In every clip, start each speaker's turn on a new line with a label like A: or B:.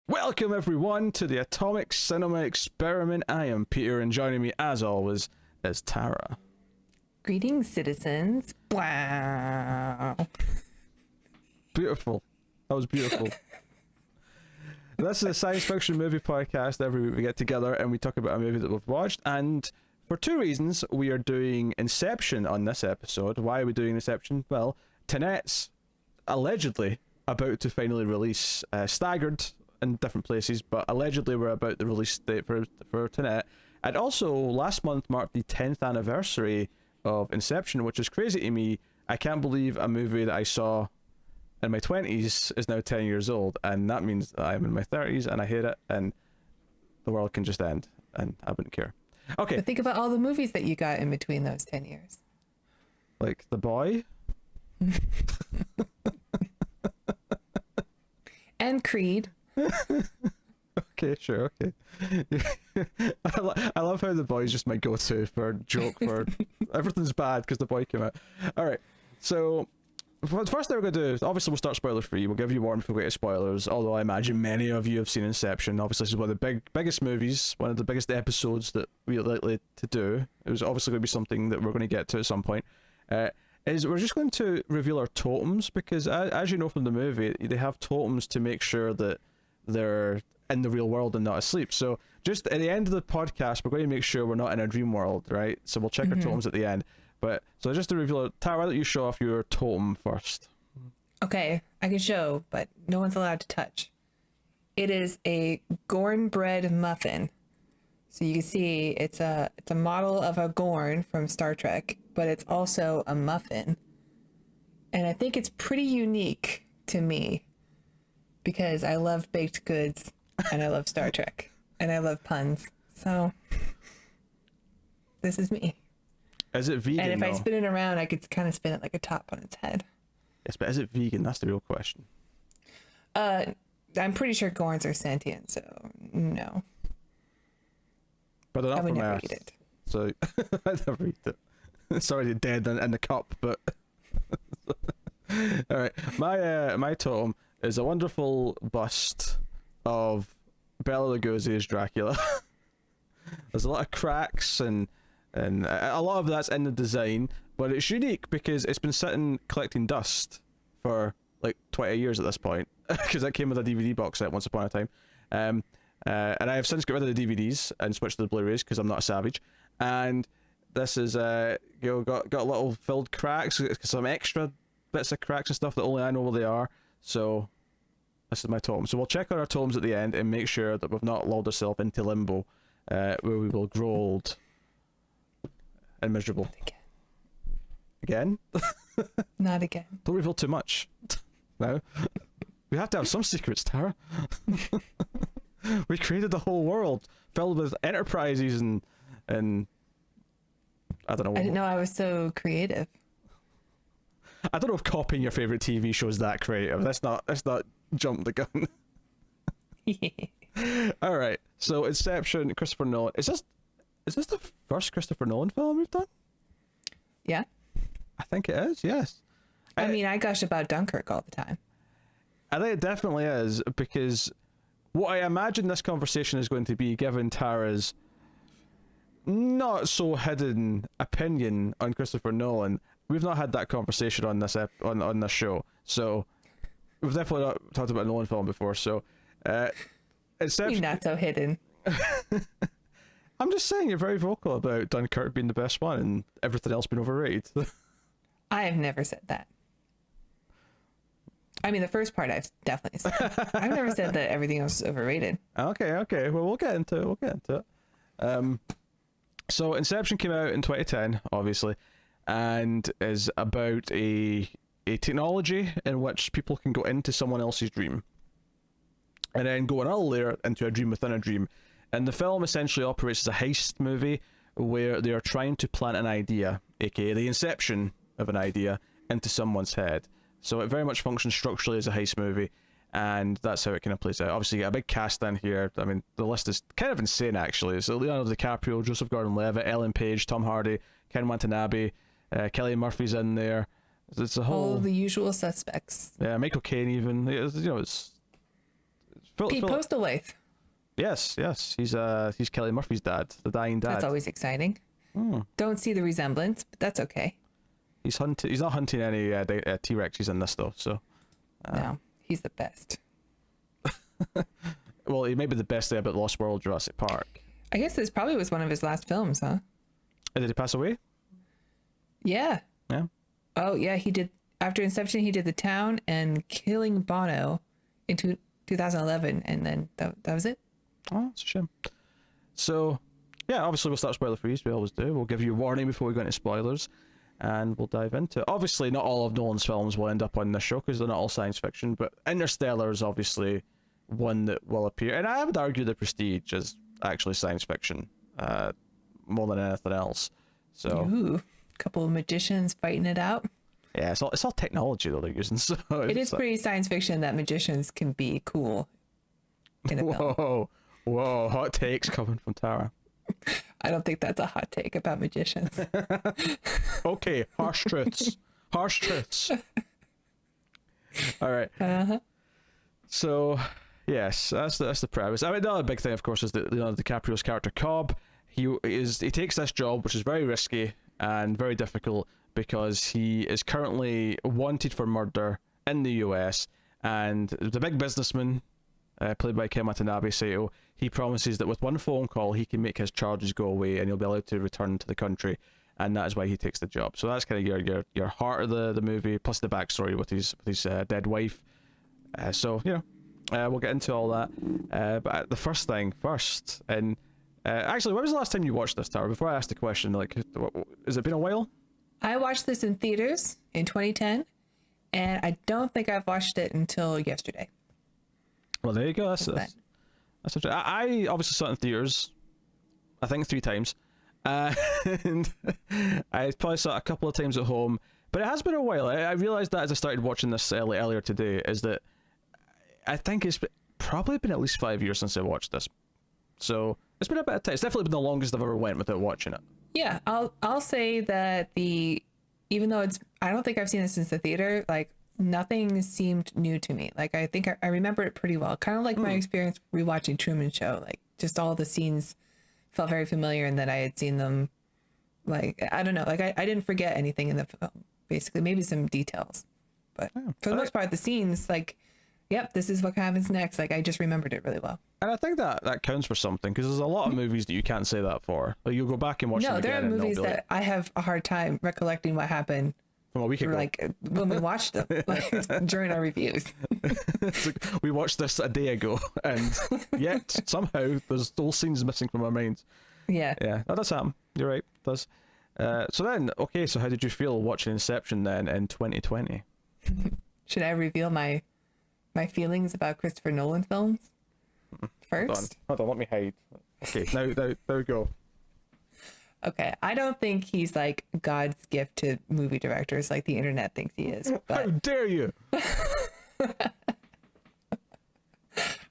A: Welcome everyone to the Atomic Cinema Experiment. I am Peter, and joining me as always is Tara.
B: Greetings, citizens. Wow.
A: Beautiful. That was beautiful. This is a science fiction movie podcast. Every week we get together and we talk about a movie that we've watched, and for two reasons we are doing Inception on this episode. Why are we doing Inception? Well, Tenet's allegedly about to finally release, staggered in different places, but allegedly we're about the release date for Tenet. And also last month marked the 10th anniversary of Inception, which is crazy to me. I can't believe a movie that I saw in my 20s is now 10 years old, and that means that I'm in my 30s and I hate it and the world can just end and I wouldn't care. Okay.
B: But think about all the movies that you got in between those 10 years.
A: Like The Boy.
B: And Creed.
A: Okay, sure, okay. I love how The Boy is just my go-to for joke for everything's bad because The Boy came out. Alright, so the first thing we're going to do is, obviously we'll start spoiler free. We'll give you warning if we get spoilers, although I imagine many of you have seen Inception. Obviously this is one of the biggest movies, one of the biggest episodes that we're likely to do. It was obviously going to be something that we're going to get to at some point. Is we're just going to reveal our totems, because as you know from the movie, they have totems to make sure that they're in the real world and not asleep. So just at the end of the podcast, we're going to make sure we're not in a dream world, right? So we'll check our totems at the end. But so just to reveal, Tara, why don't you show off your totem first?
B: Okay, I can show, but no one's allowed to touch. It is a Gorn bread muffin. So you can see it's a model of a Gorn from Star Trek, but it's also a muffin. And I think it's pretty unique to me because I love baked goods and I love Star Trek and I love puns. So this is me.
A: Is it vegan?
B: And if I
A: though?
B: spin it around, I could kind of spin it like a top on its head.
A: Yes, but is it vegan? That's the real question.
B: I'm pretty sure Gorns are sentient, so no.
A: But they're not
B: I would
A: from
B: never
A: Earth,
B: eat it.
A: so I'd never eat it. It's already dead in the cup, but all right. My totem is a wonderful bust of Bela Lugosi's Dracula. There's a lot of cracks and a lot of that's in the design, but it's unique because it's been sitting collecting dust for like 20 years at this point, because that came with a DVD box set once upon a time. And I have since got rid of the DVDs and switched to the Blu-rays because I'm not a savage. And this is got little filled cracks, some extra bits of cracks and stuff that only I know where they are. So this is my totem. So we'll check on our totems at the end and make sure that we've not lulled ourselves into limbo, where we will grow old and miserable. Again?
B: Not again.
A: Don't reveal too much. No. We have to have some secrets, Tara. We created the whole world filled with enterprises and I don't know.
B: I didn't know I was so creative.
A: I don't know if copying your favorite TV show is that creative. Let's not jump the gun. All right. So Inception, Christopher Nolan. Is this the first Christopher Nolan film we've done?
B: Yeah.
A: I think it is. Yes.
B: I mean, I gush about Dunkirk all the time.
A: I think it definitely is, because what I imagine this conversation is going to be, given Tara's not so hidden opinion on Christopher Nolan, we've not had that conversation on this on this show, so we've definitely not talked about a Nolan film before. So, Inception.
B: You're not so hidden.
A: I'm just saying, you're very vocal about Dunkirk being the best one and everything else being overrated.
B: I have never said that. I mean, the first part I've definitely said. I've never said that everything else is overrated.
A: Okay. Well, we'll get into it. So Inception came out in 2010, obviously, and is about a technology in which people can go into someone else's dream and then go another layer into a dream within a dream. And the film essentially operates as a heist movie where they are trying to plant an idea, aka the inception of an idea, into someone's head. So it very much functions structurally as a heist movie, and that's how it kind of plays out. Obviously, you got a big cast in here. I mean, the list is kind of insane, actually. So Leonardo DiCaprio, Joseph Gordon-Levitt, Ellen Page, Tom Hardy, Ken Watanabe, Cillian Murphy's in there. It's a whole...
B: All the usual suspects.
A: Yeah, Michael Caine even. It's
B: Pete Postlethwaite.
A: Yes. He's Cillian Murphy's dad, the dying dad.
B: That's always exciting. Don't see the resemblance, but that's okay.
A: He's not hunting any T-Rexes in this though, so.
B: No, he's the best.
A: Well, he may be the best thing about Lost World Jurassic Park.
B: I guess this probably was one of his last films, huh?
A: Did he pass away?
B: Yeah.
A: Yeah.
B: Oh, yeah, he did. After Inception, he did The Town and Killing Bono in 2011, and then that was it.
A: Oh, it's a shame. So, yeah, obviously we'll start spoiler-free, as we always do. We'll give you a warning before we go into spoilers, and we'll dive into it. Obviously, not all of Nolan's films will end up on this show, because they're not all science fiction, but Interstellar is obviously one that will appear. And I would argue The Prestige is actually science fiction, more than anything else. So,
B: ooh, a couple of magicians fighting it out.
A: Yeah, it's all technology that they're using. So
B: it is pretty science fiction that magicians can be cool in a film.
A: Whoa, hot takes coming from Tara.
B: I don't think that's a hot take about magicians.
A: Okay, harsh truths. Harsh truths. All right. So, yes, that's the premise. I mean, the other big thing, of course, is that Leonardo DiCaprio's character Cobb. He takes this job, which is very risky and very difficult, because he is currently wanted for murder in the US, and the big businessman, played by Ken Watanabe, Sato, he promises that with one phone call he can make his charges go away and he'll be allowed to return to the country, and that is why he takes the job. So that's kind of your heart of the movie, plus the backstory with his dead wife. So we'll get into all that. But the first thing first, and actually, when was the last time you watched this, Tara? Before I ask the question, like, has it been a while?
B: I watched this in theaters in 2010, and I don't think I've watched it until yesterday.
A: Well, there you go. That's I obviously saw it in theaters, I think 3 times, and I probably saw it a couple of times at home. But it has been a while. I realized that as I started watching this earlier today, is that I think it's probably been at least 5 years since I watched this. So it's been a bit of time. It's definitely been the longest I've ever went without watching it.
B: Yeah, I'll say that even though I don't think I've seen it since the theater, like, nothing seemed new to me. Like, I think I remember it pretty well. Kind of like my experience rewatching Truman Show. Like, just all the scenes felt very familiar, and that I had seen them. Like, I don't know. Like, I didn't forget anything in the film. Basically, maybe some details, but for the most part, the scenes, like, yep, this is what happens next. Like, I just remembered it really well.
A: And I think that counts for something, because there's a lot of movies that you can't say that for. Like, you'll go back and watch them again.
B: No, there are movies that I have a hard time recollecting what happened
A: from a week ago.
B: Like, when we watched them, like, during our reviews.
A: It's like, we watched this a day ago, and yet somehow there's whole scenes missing from our minds.
B: Yeah,
A: that does happen. You're right, it does. So how did you feel watching Inception then in 2020?
B: Should I reveal my feelings about Christopher Nolan films first?
A: Hold on, let me hide. Okay, now there we go.
B: Okay, I don't think he's like God's gift to movie directors like the internet thinks he is. But
A: how dare you?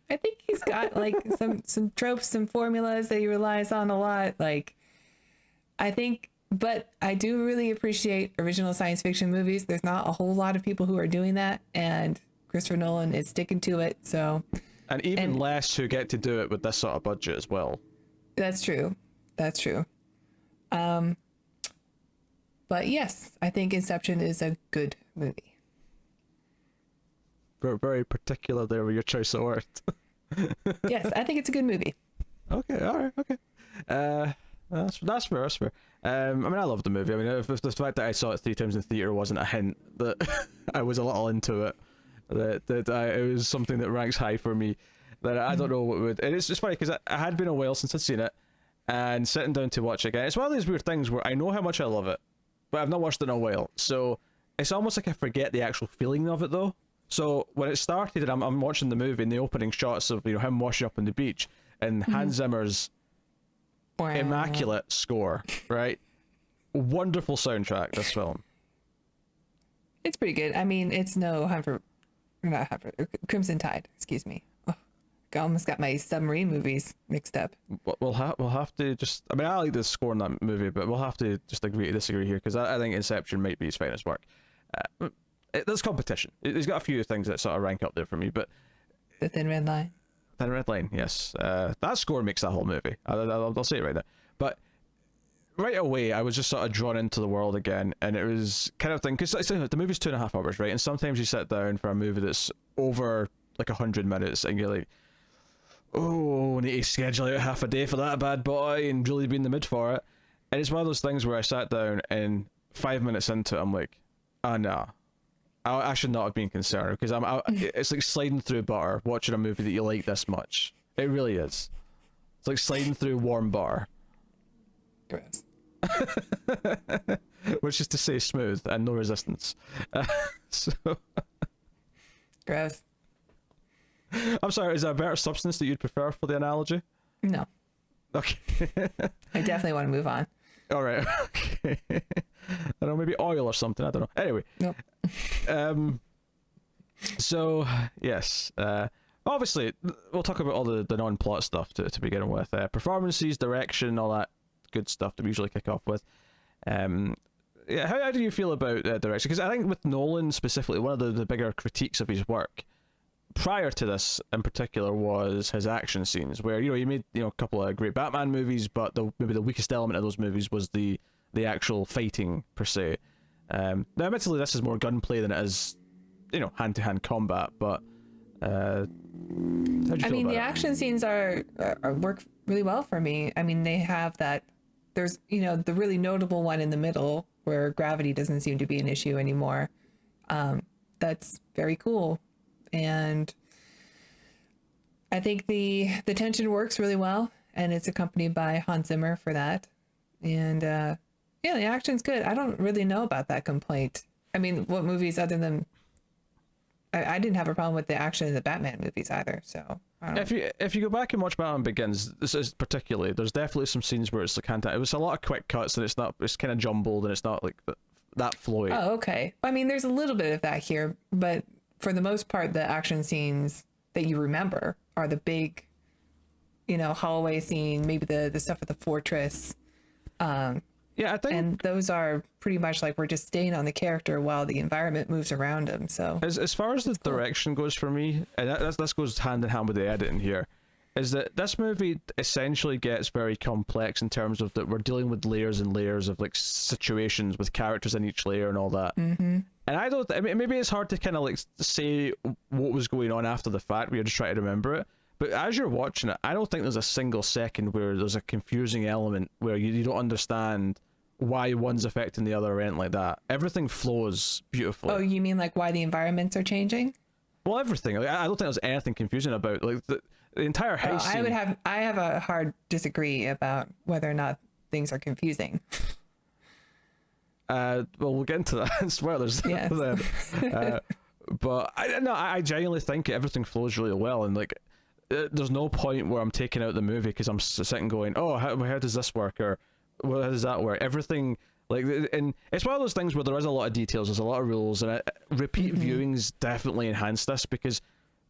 B: I think he's got like some tropes, some formulas that he relies on a lot. Like, but I do really appreciate original science fiction movies. There's not a whole lot of people who are doing that, and Christopher Nolan is sticking to it. So,
A: and even less who get to do it with this sort of budget as well.
B: That's true. But yes, I think Inception is a good movie.
A: Very, very particular there with your choice of words.
B: Yes, I think it's a good movie.
A: Okay, all right, okay. That's fair. I mean, I love the movie. I mean, if the fact that I saw it 3 times in theater wasn't a hint that I was a little into it, it was something that ranks high for me. That I don't know what would. And it's just funny because I had been a while since I'd seen it, and sitting down to watch it again. It's one of these weird things where I know how much I love it, but I've not watched it in a while. So it's almost like I forget the actual feeling of it though. So when it started, and I'm watching the movie, and the opening shots of him washing up on the beach, and Hans Zimmer's immaculate score, right? Wonderful soundtrack, this film.
B: It's pretty good. I mean, it's no Crimson Tide, excuse me. I almost got my submarine movies mixed up.
A: We'll have to just, I mean, I like the score in that movie, but we'll have to just agree to disagree here, because I think Inception might be his finest work. There's competition. There's got a few things that sort of rank up there for me, but
B: The Thin Red Line.
A: Thin Red Line, yes. That score makes that whole movie. I'll say it right now. But right away, I was just sort of drawn into the world again, and it was kind of thing, because the movie's 2.5 hours, right? And sometimes you sit down for a movie that's over like 100 minutes, and you're like, oh, I need to schedule out half a day for that bad boy, and really be in the mood for it. And it's one of those things where I sat down, and 5 minutes into it, I'm like, oh no, I should not have been concerned, because it's like sliding through butter watching a movie that you like this much. It really is. It's like sliding through warm butter.
B: Gross.
A: Which is to say smooth and no resistance. So
B: Gross.
A: I'm sorry, is there a better substance that you'd prefer for the analogy?
B: No.
A: Okay.
B: I definitely want to move on.
A: All right. Okay. I don't know, maybe oil or something. I don't know. Anyway.
B: Nope.
A: So yes. Obviously, we'll talk about all the non-plot stuff to begin with. Performances, direction, all that good stuff that we usually kick off with. Yeah, how do you feel about direction? Because I think with Nolan specifically, one of the bigger critiques of his work prior to this in particular was his action scenes, where he made a couple of great Batman movies, but maybe the weakest element of those movies was the actual fighting per se. Now admittedly this is more gunplay than it is hand-to-hand combat, but how do you feel about
B: the
A: it?
B: action scenes are work really well for me. I mean, they have that. There's the really notable one in the middle where gravity doesn't seem to be an issue anymore. That's very cool, and I think the tension works really well, and it's accompanied by Hans Zimmer for that. And yeah, the action's good. I don't really know about that complaint. I mean, what movies other than I didn't have a problem with the action in the Batman movies either. So I don't know.
A: If you go back and watch Batman Begins, this is particularly, there's definitely some scenes where it's like it was a lot of quick cuts, and it's kind of jumbled, and it's not like that flowy.
B: Oh, okay. I mean, there's a little bit of that here, but for the most part, the action scenes that you remember are the big, hallway scene, maybe the stuff at the fortress.
A: Yeah, I think,
B: and those are pretty much like we're just staying on the character while the environment moves around him. So
A: as far as the direction goes for me, and this goes hand in hand with the editing here, is that this movie essentially gets very complex in terms of that we're dealing with layers and layers of like situations with characters in each layer and all that. Mm-hmm. And I mean, maybe it's hard to kind of like say what was going on after the fact. We're just trying to remember it. But as you're watching it, I don't think there's a single second where there's a confusing element where you don't understand why one's affecting the other or anything like that. Everything flows beautifully.
B: Oh, you mean like why the environments are changing?
A: Well, everything. Like, I don't think there's anything confusing about like the entire heist scene.
B: I have a hard disagree about whether or not things are confusing.
A: Well, we'll get into that. Spoilers.
B: Yes.
A: But I genuinely think everything flows really well, and like there's no point where I'm taking out the movie because I'm sitting going, oh, how does this work, or well, how does that work? Everything, like, and it's one of those things where there is a lot of details, there's a lot of rules, and repeat viewings definitely enhance this because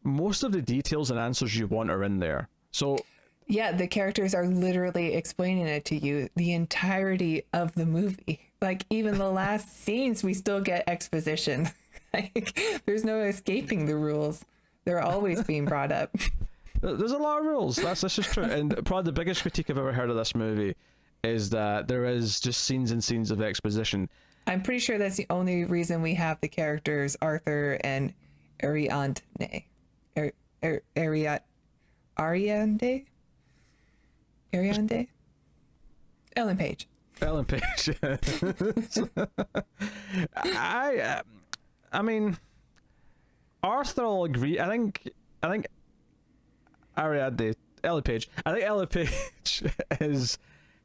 A: most of the details and answers you want are in there. So
B: yeah, the characters are literally explaining it to you the entirety of the movie. Like even the last scenes, we still get exposition. Like there's no escaping the rules. They're always being brought up.
A: There's a lot of rules. That's just true. And probably the biggest critique I've ever heard of this movie is that there is just scenes and scenes of exposition.
B: I'm pretty sure that's the only reason we have the characters Arthur and Ariadne. Ariadne? Ellen Page.
A: I mean, Arthur will agree. I think Ariadne, Ellen Page. I think Ellen Page is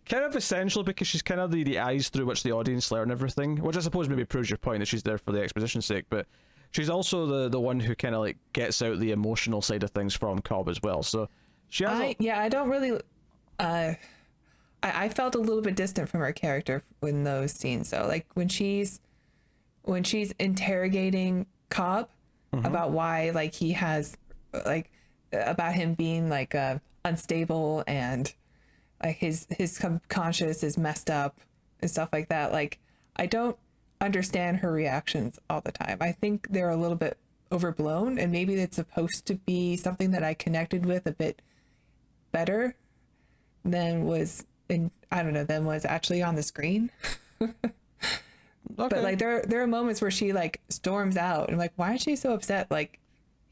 A: kind of essential because she's kind of the eyes through which the audience learn everything, which I suppose maybe proves your point that she's there for the exposition's sake, but she's also the one who kind of like gets out the emotional side of things from Cobb as well. So she has
B: I don't really I felt a little bit distant from her character in those scenes though. Like when she's interrogating Cobb about why like he has like about him being like unstable and like his subconscious is messed up and stuff like that. Like I don't understand her reactions all the time. I think they're a little bit overblown, and maybe it's supposed to be something that I connected with a bit better than was than was actually on the screen. But like there are moments where she like storms out and I'm like, why is she so upset? Like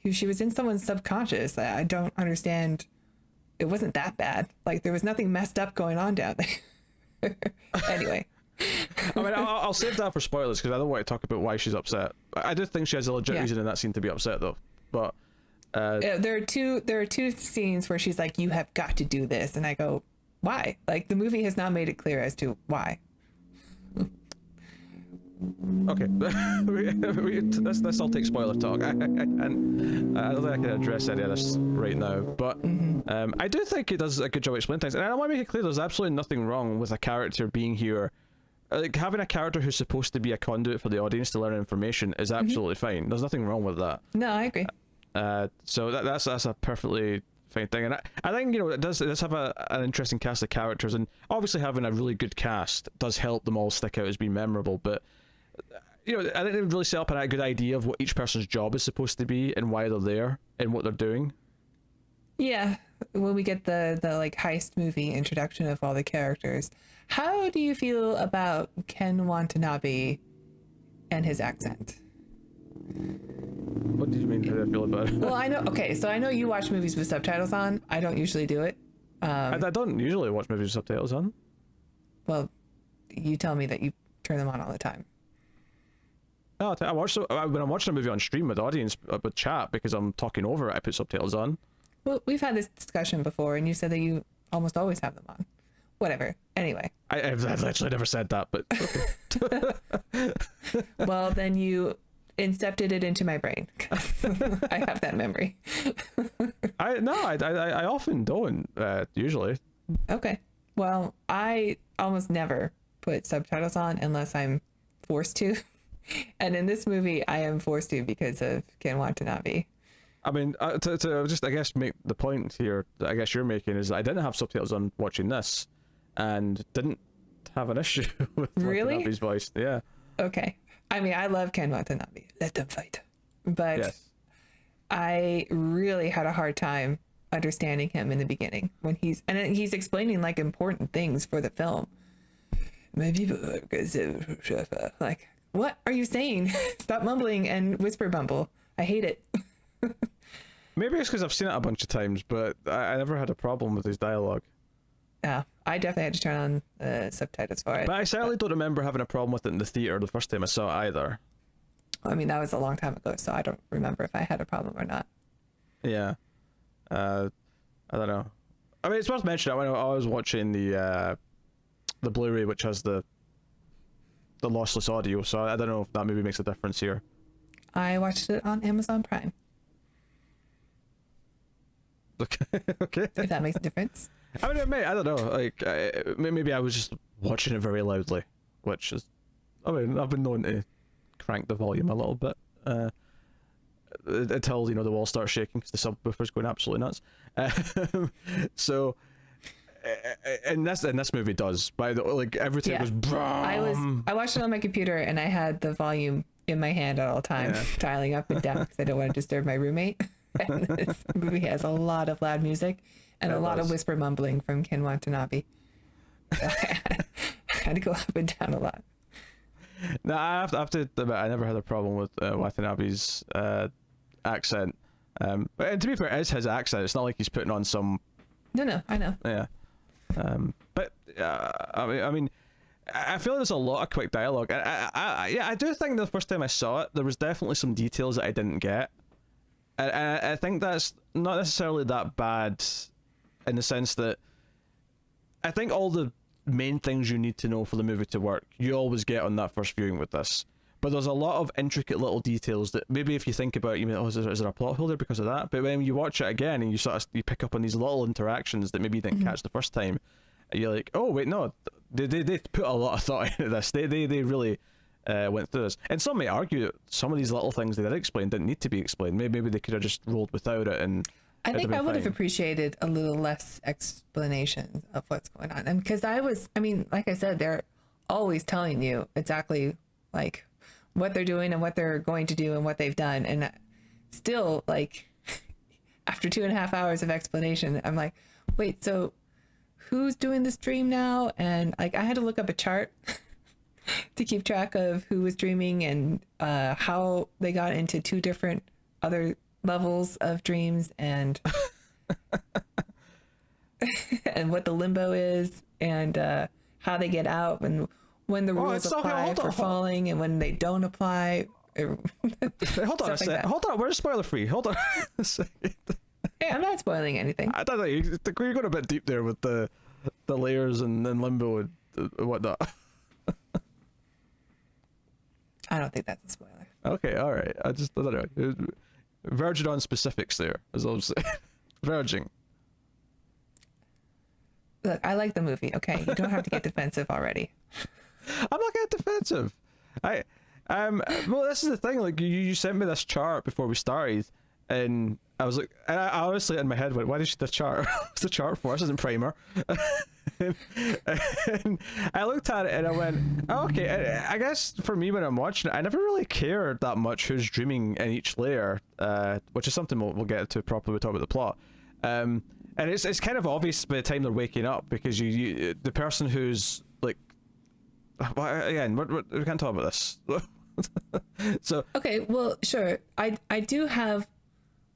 B: she was in someone's subconscious. I don't understand. It wasn't that bad. Like there was nothing messed up going on down there. Anyway.
A: I mean, I'll save that for spoilers because I don't want to talk about why she's upset. I do think she has a legit reason in that scene to be upset though. But
B: there are two scenes where she's like, you have got to do this, and I go, why? Like the movie has not made it clear as to why.
A: Okay, let's all take spoiler talk. I don't think I can address any of this right now, but I do think it does a good job explaining things, and I want to make it clear there's absolutely nothing wrong with a character being here. Like having a character who's supposed to be a conduit for the audience to learn information is absolutely fine. There's nothing wrong with that.
B: No, I agree.
A: So that's a perfectly fine thing, and I think it does have an interesting cast of characters, and obviously having a really good cast does help them all stick out as being memorable, but. I didn't really set up a good idea of what each person's job is supposed to be and why they're there and what they're doing.
B: Yeah, when we get the like heist movie introduction of all the characters, how do you feel about Ken Watanabe and his accent?
A: What did you mean? How do I feel about it?
B: Well, I know. Okay, so I know you watch movies with subtitles on. I don't usually do it.
A: I don't usually watch movies with subtitles on.
B: Well, you tell me that you turn them on all the time.
A: No, when I'm watching a movie on stream with the audience, with chat, because I'm talking over it, I put subtitles on.
B: Well, we've had this discussion before, and you said that you almost always have them on. Whatever. Anyway.
A: I've actually never said that, but okay.
B: Well, then you incepted it into my brain. I have that memory.
A: I often don't, usually.
B: Okay. Well, I almost never put subtitles on unless I'm forced to. And in this movie, I am forced to because of Ken Watanabe.
A: I mean, to just, I guess, make the point here that I guess you're making is I didn't have subtitles on watching this and didn't have an issue with Watanabe's voice. Yeah.
B: Okay. I mean, I love Ken Watanabe. Let them fight. But yes. I really had a hard time understanding him in the beginning when he's explaining like important things for the film. My people, like, what are you saying? Stop mumbling and whisper bumble. I hate it.
A: Maybe it's because I've seen it a bunch of times, but I never had a problem with his dialogue.
B: Yeah, I definitely had to turn on subtitles for it.
A: But I certainly don't remember having a problem with it in the theater the first time I saw it either.
B: I mean, that was a long time ago, so I don't remember if I had a problem or not.
A: Yeah. I don't know. I mean, it's worth mentioning, when I was watching the Blu-ray, which has the lossless audio, so I don't know if that maybe makes a difference here. I
B: watched it on Amazon Prime.
A: Okay.
B: If that makes a difference.
A: I mean, I don't know. Like, maybe I was just watching it very loudly, which is, I mean, I've been known to crank the volume a little bit until the wall starts shaking because the subwoofer's going absolutely nuts. So. And this movie does, by the like every time it was.
B: I watched it on my computer and I had the volume in my hand at all times, dialing up and down because I don't want to disturb my roommate. And this movie has a lot of loud music and a lot of whisper mumbling from Ken Watanabe. So I had to go up and down a lot.
A: No, I have to admit, I never had a problem with Watanabe's accent. And to be fair, it is his accent. It's not like he's putting on some.
B: No, I know.
A: Yeah. But I mean, I feel there's a lot of quick dialogue. I do think the first time I saw it, there was definitely some details that I didn't get. I think that's not necessarily that bad, in the sense that I think all the main things you need to know for the movie to work, you always get on that first viewing with this. But there's a lot of intricate little details that maybe if you think about it, you mean, is there a plot hole there because of that? But when you watch it again and you pick up on these little interactions that maybe you didn't catch the first time, you're like, oh wait, no, they put a lot of thought into this. They really went through this. And some may argue that some of these little things they did explain didn't need to be explained. Maybe they could have just rolled without it. And
B: I think I would have appreciated a little less explanation of what's going on. And because like I said, they're always telling you exactly like what they're doing and what they're going to do and what they've done. And still, like, after 2.5 hours of explanation, I'm like, wait, so who's doing this dream now? And like, I had to look up a chart to keep track of who was dreaming and how they got into 2 different other levels of dreams, and and what the limbo is, and how they get out, and when the rules apply for falling and when they don't apply.
A: Hold on a second. Hold on, we're spoiler free. Hold on a second.
B: Hey, I'm not spoiling anything.
A: I thought you're going a bit deep there with the layers and limbo and whatnot.
B: I don't think that's a spoiler.
A: Okay, all right. I don't know. Verging on specifics there, as I was saying. Verging.
B: Look, I like the movie. Okay, you don't have to get defensive already.
A: I'm not getting defensive. Well, this is the thing. Like, you sent me this chart before we started, and I was like, I honestly in my head went, why did you the chart? What's the chart for? This isn't Primer. And I looked at it and I went, oh, okay. I guess for me when I'm watching it, I never really cared that much who's dreaming in each layer, which is something we'll get to properly when we talk about the plot. And it's kind of obvious by the time they're waking up, because you the person who's like, well, again, we can't talk about this. So
B: okay, well, sure. I do have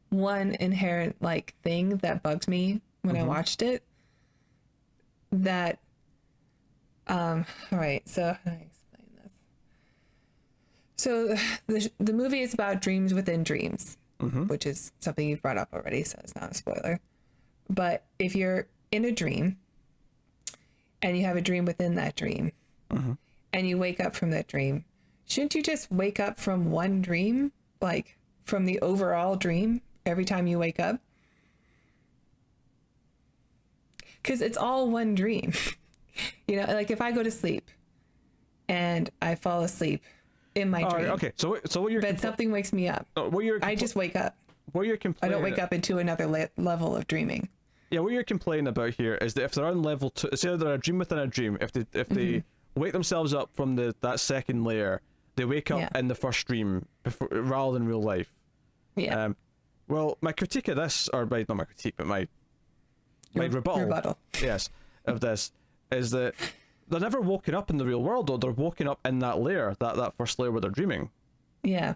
B: one inherent like thing that bugs me when I watched it. That all right, so how do I explain this? So the movie is about dreams within dreams, which is something you've brought up already, so it's not a spoiler. But if you're in a dream and you have a dream within that dream, and you wake up from that dream, shouldn't you just wake up from one dream, like from the overall dream every time you wake up? Because it's all one dream. You know, like if I go to sleep and I fall asleep in my dream.
A: Okay, so what you're...
B: But something wakes me up. I just wake up.
A: What you're complaining...
B: I don't wake up into another level of dreaming.
A: Yeah, what you're complaining about here is that if they're on level 2, say they're a dream within a dream, if they wake themselves up from that second layer, they wake up in the first dream rather than real life.
B: Yeah.
A: Well, my critique of this, or not my critique, but my rebuttal, yes, of this is that they're never woken up in the real world, though. They're woken up in that layer, that first layer where they're dreaming. Yeah.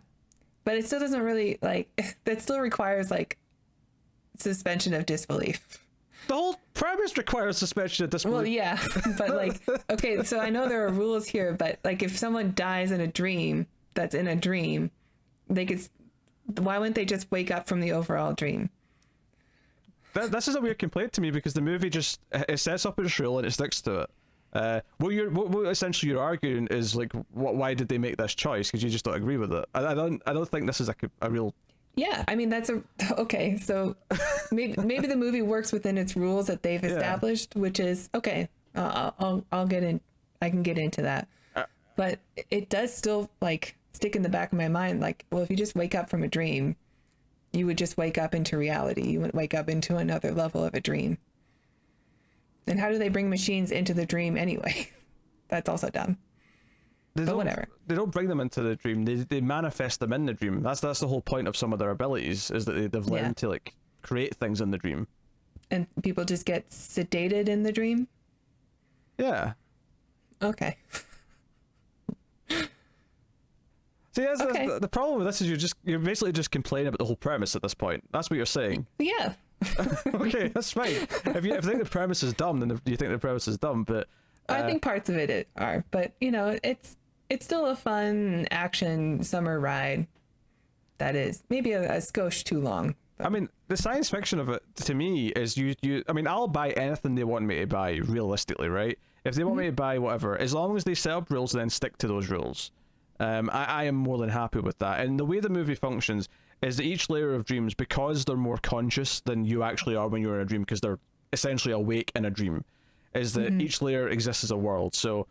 B: But it still doesn't really, like, that still requires, like, suspension of disbelief.
A: The whole premise requires suspension of disbelief.
B: Well, yeah, but, like, okay, so I know there are rules here, but, like, if someone dies in a dream that's in a dream, why wouldn't they just wake up from the overall dream?
A: This is a weird complaint to me, because the movie just, it sets up its rule and it sticks to it. What essentially you're arguing is, like, why did they make this choice? Because you just don't agree with it. I don't think this is a real...
B: Yeah, I mean, okay, so maybe the movie works within its rules that they've established, which is, okay, I'll get in, I can get into that. But it does still, like, stick in the back of my mind, like, well, if you just wake up from a dream, you would just wake up into reality. You wouldn't wake up into another level of a dream. And how do they bring machines into the dream anyway? That's also dumb. Whatever.
A: They don't bring them into the dream. They manifest them in the dream. That's the whole point of some of their abilities, is that they've learned to, like, create things in the dream.
B: And people just get sedated in the dream?
A: Yeah.
B: Okay.
A: See, the problem with this is you're basically just complaining about the whole premise at this point. That's what you're saying.
B: Yeah.
A: Okay, that's fine. If you think the premise is dumb, then you think the premise is dumb. But
B: I think parts of it are. But you know, it's still a fun action summer ride. That is maybe a skosh too long. But.
A: I mean, the science fiction of it to me is you. I mean, I'll buy anything they want me to buy. Realistically, right? If they want me to buy whatever, as long as they set up rules and then stick to those rules. I am more than happy with that. And the way the movie functions is that each layer of dreams, because they're more conscious than you actually are when you're in a dream, because they're essentially awake in a dream, is that each layer exists as a world. So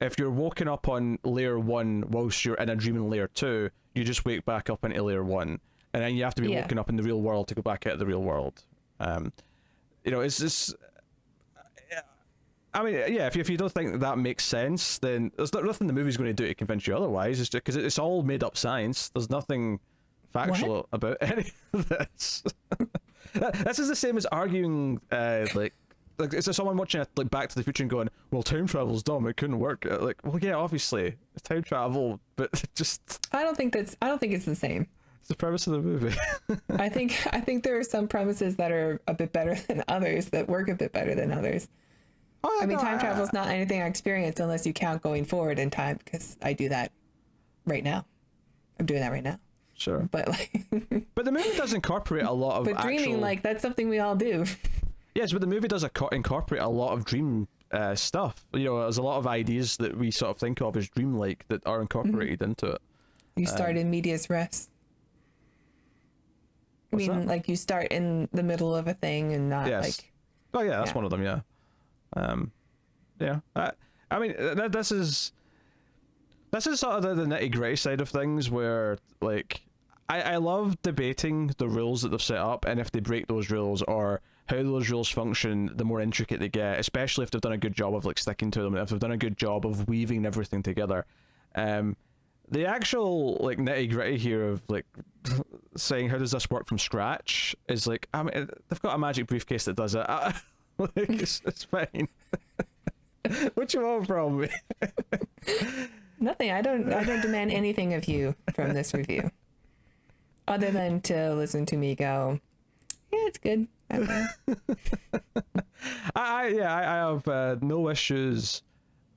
A: if you're woken up on layer 1 whilst you're in a dream in layer 2, you just wake back up into layer 1. And then you have to be woken up in the real world to go back out of the real world. You know, it's just... I mean, yeah, if you don't think that makes sense, then there's nothing the movie's going to do to convince you otherwise. It's just because it's all made up science. There's nothing factual about any of this. This is the same as arguing, like it's someone watching like Back to the Future and going, "Well, time travel's dumb. It couldn't work." Like, well, yeah, obviously, it's time travel, but just
B: I don't think it's the same.
A: It's the premise of the movie.
B: I think there are some premises that are a bit better than others, that work a bit better than others.
A: Oh,
B: I mean, time travel is not anything I experience unless you count going forward in time, because I do that right now. I'm doing that right now.
A: Sure.
B: But like,
A: but the movie does incorporate a lot of
B: but dreaming, like, that's something we all do.
A: Yes, but the movie does incorporate a lot of dream stuff. You know, there's a lot of ideas that we sort of think of as dreamlike that are incorporated into it.
B: You start in medias res. I mean,
A: that?
B: like, you start in the middle of a thing and not like.
A: Oh yeah, that's
B: Yeah.
A: one of them. Yeah. Yeah. I mean, this is sort of the nitty gritty side of things where, like, I love debating the rules that they've set up and if they break those rules or how those rules function, the more intricate they get, especially if they've done a good job of like sticking to them, if they've done a good job of weaving everything together. The actual like nitty gritty here of like saying how does this work from scratch is like, I mean, they've got a magic briefcase that does it. Like, it's fine. What you want from me?
B: Nothing. I don't demand anything of you from this review, other than to listen to me go, yeah, it's good. Okay.
A: I have no issues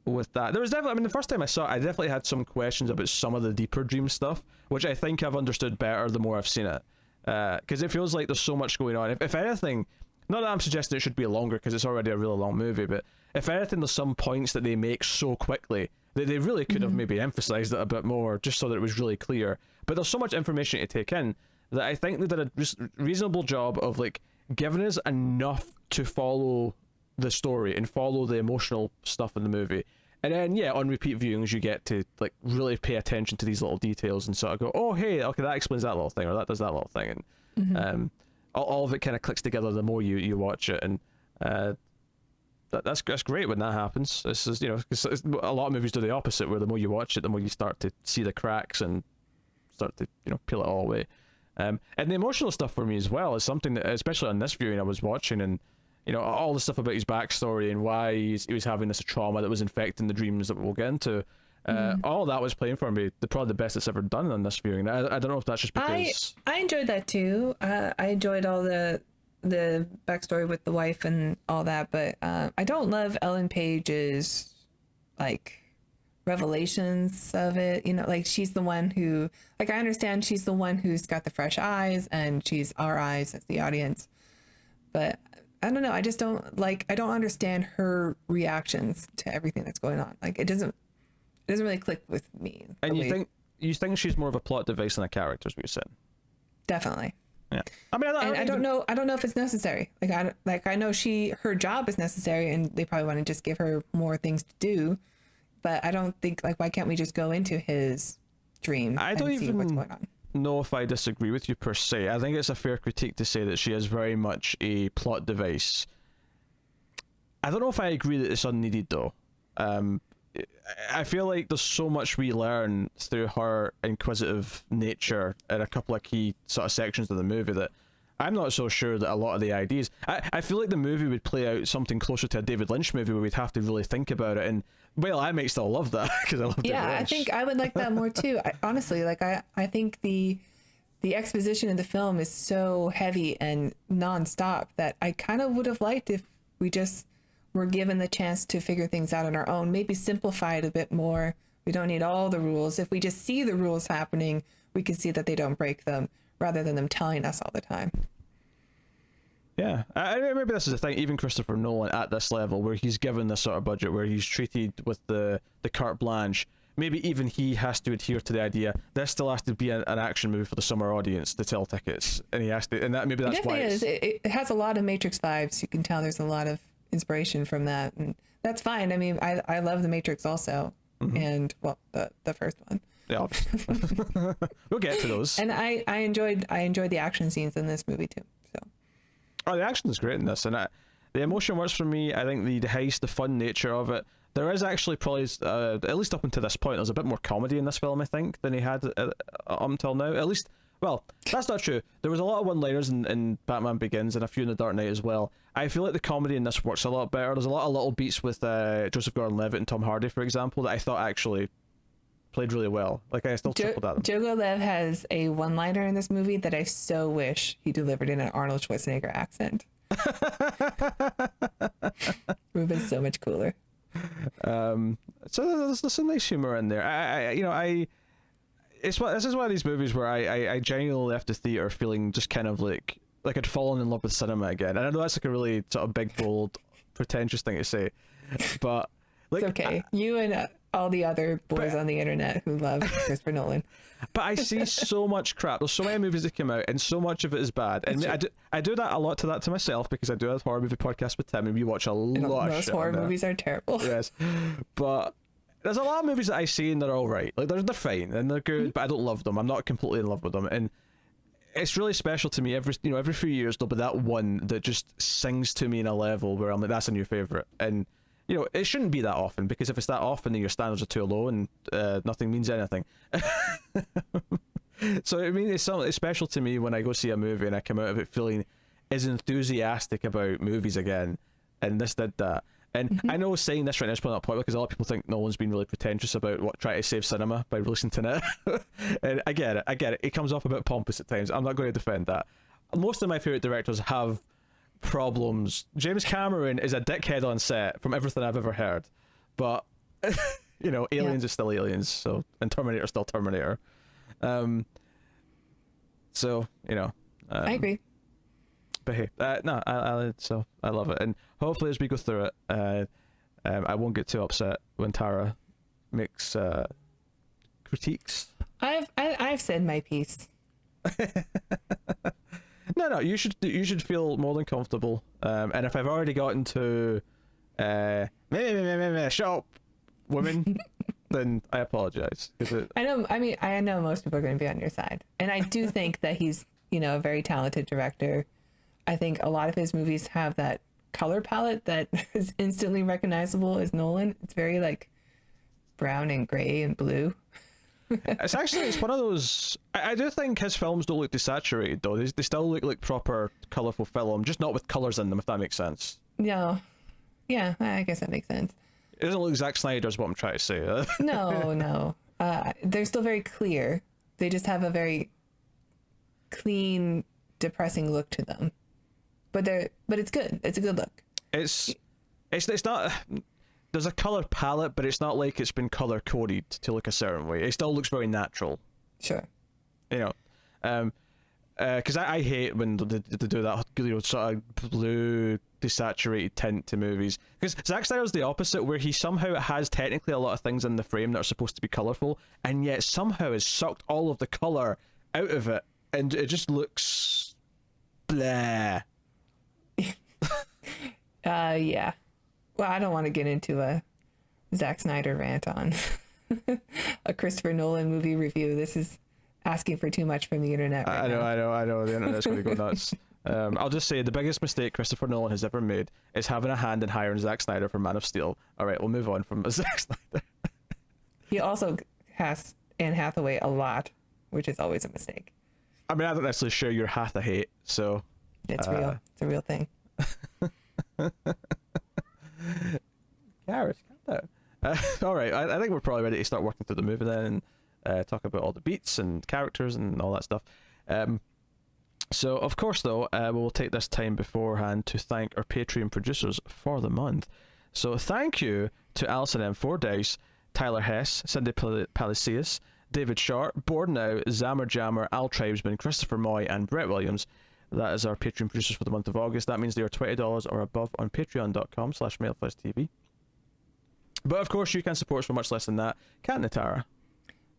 A: with that. There was definitely, I mean, the first time I saw it, I definitely had some questions about some of the deeper dream stuff, which I think I've understood better the more I've seen it. Because it feels like there's so much going on. If anything, not that I'm suggesting it should be longer because it's already a really long movie, but if anything, there's some points that they make so quickly that they really could have maybe emphasized it a bit more just so that it was really clear. But there's so much information to take in that I think they did a reasonable job of like giving us enough to follow the story and follow the emotional stuff in the movie. And then, yeah, on repeat viewings, you get to like really pay attention to these little details and sort of go, oh, hey, okay, that explains that little thing, or that does that little thing. And all of it kind of clicks together the more you watch it. And that's great when that happens. This is, you know, 'cause a lot of movies do the opposite, where the more you watch it, the more you start to see the cracks and start to, you know, peel it all away. And the emotional stuff for me as well is something that, especially on this viewing, I was watching, and you know, all the stuff about his backstory and why he was having this trauma that was infecting the dreams that we'll get into. All that was playing for me. Probably the best it's ever done on this viewing. I don't know if that's just because
B: I enjoyed that too. I enjoyed all the backstory with the wife and all that, but I don't love Ellen Page's like revelations of it. You know, like she's the one who, like, I understand she's the one who's got the fresh eyes and she's our eyes as the audience, but I don't know. I just don't like. I don't understand her reactions to everything that's going on. Like, it doesn't really click with me.
A: And you think she's more of a plot device than a character, is what you're saying?
B: Definitely.
A: Yeah. I mean, I don't
B: know. I don't know if it's necessary. I know her job is necessary, and they probably want to just give her more things to do. But I don't think, like, why can't we just go into his dream and see what's going on?
A: Know if I disagree with you per se. I think it's a fair critique to say that she is very much a plot device. I don't know if I agree that it's unneeded though. I feel like there's so much we learn through her inquisitive nature in a couple of key sort of sections of the movie that I'm not so sure that a lot of the ideas. I feel like the movie would play out something closer to a David Lynch movie where we'd have to really think about it. And well, I might still love that because I love David Lynch.
B: I think I would like that more too. Honestly, like I think the exposition in the film is so heavy and nonstop that I kind of would have liked if we just were given the chance to figure things out on our own. Maybe simplify it a bit more. We don't need all the rules. If we just see the rules happening, we can see that they don't break them, rather than them telling us all the time.
A: Yeah, maybe this is the thing. Even Christopher Nolan at this level, where he's given this sort of budget, where he's treated with the carte blanche, maybe even he has to adhere to the idea this still has to be an action movie for the summer audience to sell tickets, and he has to, and that maybe that's why
B: it is. It has a lot of Matrix vibes. You can tell there's a lot of inspiration from that, and that's fine. I mean, I love the Matrix also, and well, the first one.
A: Yeah, obviously. We'll get to those.
B: And I enjoyed the action scenes in this movie too. So.
A: Oh, the action is great in this, and the emotion works for me. I think the heist, the fun nature of it. There is actually probably, at least up until this point, there's a bit more comedy in this film, I think, than he had up until now. At least, well, that's not true. There was a lot of one-liners in Batman Begins and a few in The Dark Knight as well. I feel like the comedy in this works a lot better. There's a lot of little beats with Joseph Gordon-Levitt and Tom Hardy, for example, that I thought actually played really well. Like, I still chuckled at them.
B: Jogo Lev has a one-liner in this movie that I so wish he delivered in an Arnold Schwarzenegger accent. It would have been so much cooler.
A: So there's some nice humor in there. This is one of these movies where I genuinely left the theater feeling just kind of like I'd fallen in love with cinema again. And I know that's like a really sort of big, bold, pretentious thing to say, but like,
B: it's okay. You and all the other boys on the internet who love Christopher Nolan.
A: But I see so much crap. There's so many movies that come out, and so much of it is bad. And I do that a lot to myself, because I do a horror movie podcast with Tim, and we watch a lot of
B: most
A: shit.
B: Horror movies are terrible.
A: Yes, but there's a lot of movies that I see and they're all right. Like, they're fine and they're good, but I don't love them. I'm not completely in love with them, and it's really special to me. Every few years there'll be that one that just sings to me in a level where I'm like, that's a new favorite. And it shouldn't be that often, because if it's that often, then your standards are too low and nothing means anything. So I mean, it's something special to me when I go see a movie and I come out of it feeling as enthusiastic about movies again, and this did that. And I know saying this right now is probably not popular, because a lot of people think Nolan's been really pretentious about trying to save cinema by releasing Tenet. And I get it. It comes off a bit pompous at times. I'm not going to defend that. Most of my favourite directors have problems. James Cameron is a dickhead on set from everything I've ever heard. But, Aliens is still Aliens, and Terminator's still Terminator. I
B: agree.
A: But hey, no, I love it, and hopefully as we go through it, I won't get too upset when Tara makes critiques.
B: I've said my piece.
A: No, you should feel more than comfortable. And if I've already gotten to shut up, women, then I apologize.
B: I know most people are going to be on your side, and I do think that he's a very talented director. I think a lot of his movies have that color palette that is instantly recognizable as Nolan. It's very like brown and gray and blue.
A: It's one of those. I do think his films don't look desaturated though. They still look like proper colorful film, just not with colors in them, if that makes sense.
B: No, yeah, I guess that makes sense.
A: It doesn't look Zack Snyder's, what I'm trying to say.
B: No. They're still very clear. They just have a very clean, depressing look to them. But it's good. It's a good look.
A: It's not. There's a color palette, but it's not like it's been color coded to look a certain way. It still looks very natural.
B: Sure.
A: Because I hate when they do that sort of blue desaturated tint to movies. Because Zack Snyder's the opposite, where he somehow has technically a lot of things in the frame that are supposed to be colorful, and yet somehow has sucked all of the color out of it, and it just looks blah.
B: Yeah. Well, I don't want to get into a Zack Snyder rant on a Christopher Nolan movie review. This is asking for too much from the internet right now.
A: I know. The internet's going to go nuts. I'll just say the biggest mistake Christopher Nolan has ever made is having a hand in hiring Zack Snyder for Man of Steel. All right, we'll move on from Zack Snyder.
B: He also has Anne Hathaway a lot, which is always a mistake.
A: I mean, I don't necessarily share your Hatha hate, so...
B: It's real. It's a real thing.
A: Gareth, calm down. All right, I think we're probably ready to start working through the movie then, and talk about all the beats and characters and all that stuff. So, of course, though, we'll take this time beforehand to thank our Patreon producers for the month. So, thank you to Alison M. Fordyce, Tyler Hess, Cindy Palacios, David Sharp, Board Now, Zammer Jammer, Al Tribesman, Christopher Moy, and Brett Williams. That is our Patreon producers for the month of August. That means they are $20 or above on patreon.com/MailFuzzTV. But of course, you can support us for much less than that. Can't they, Tara?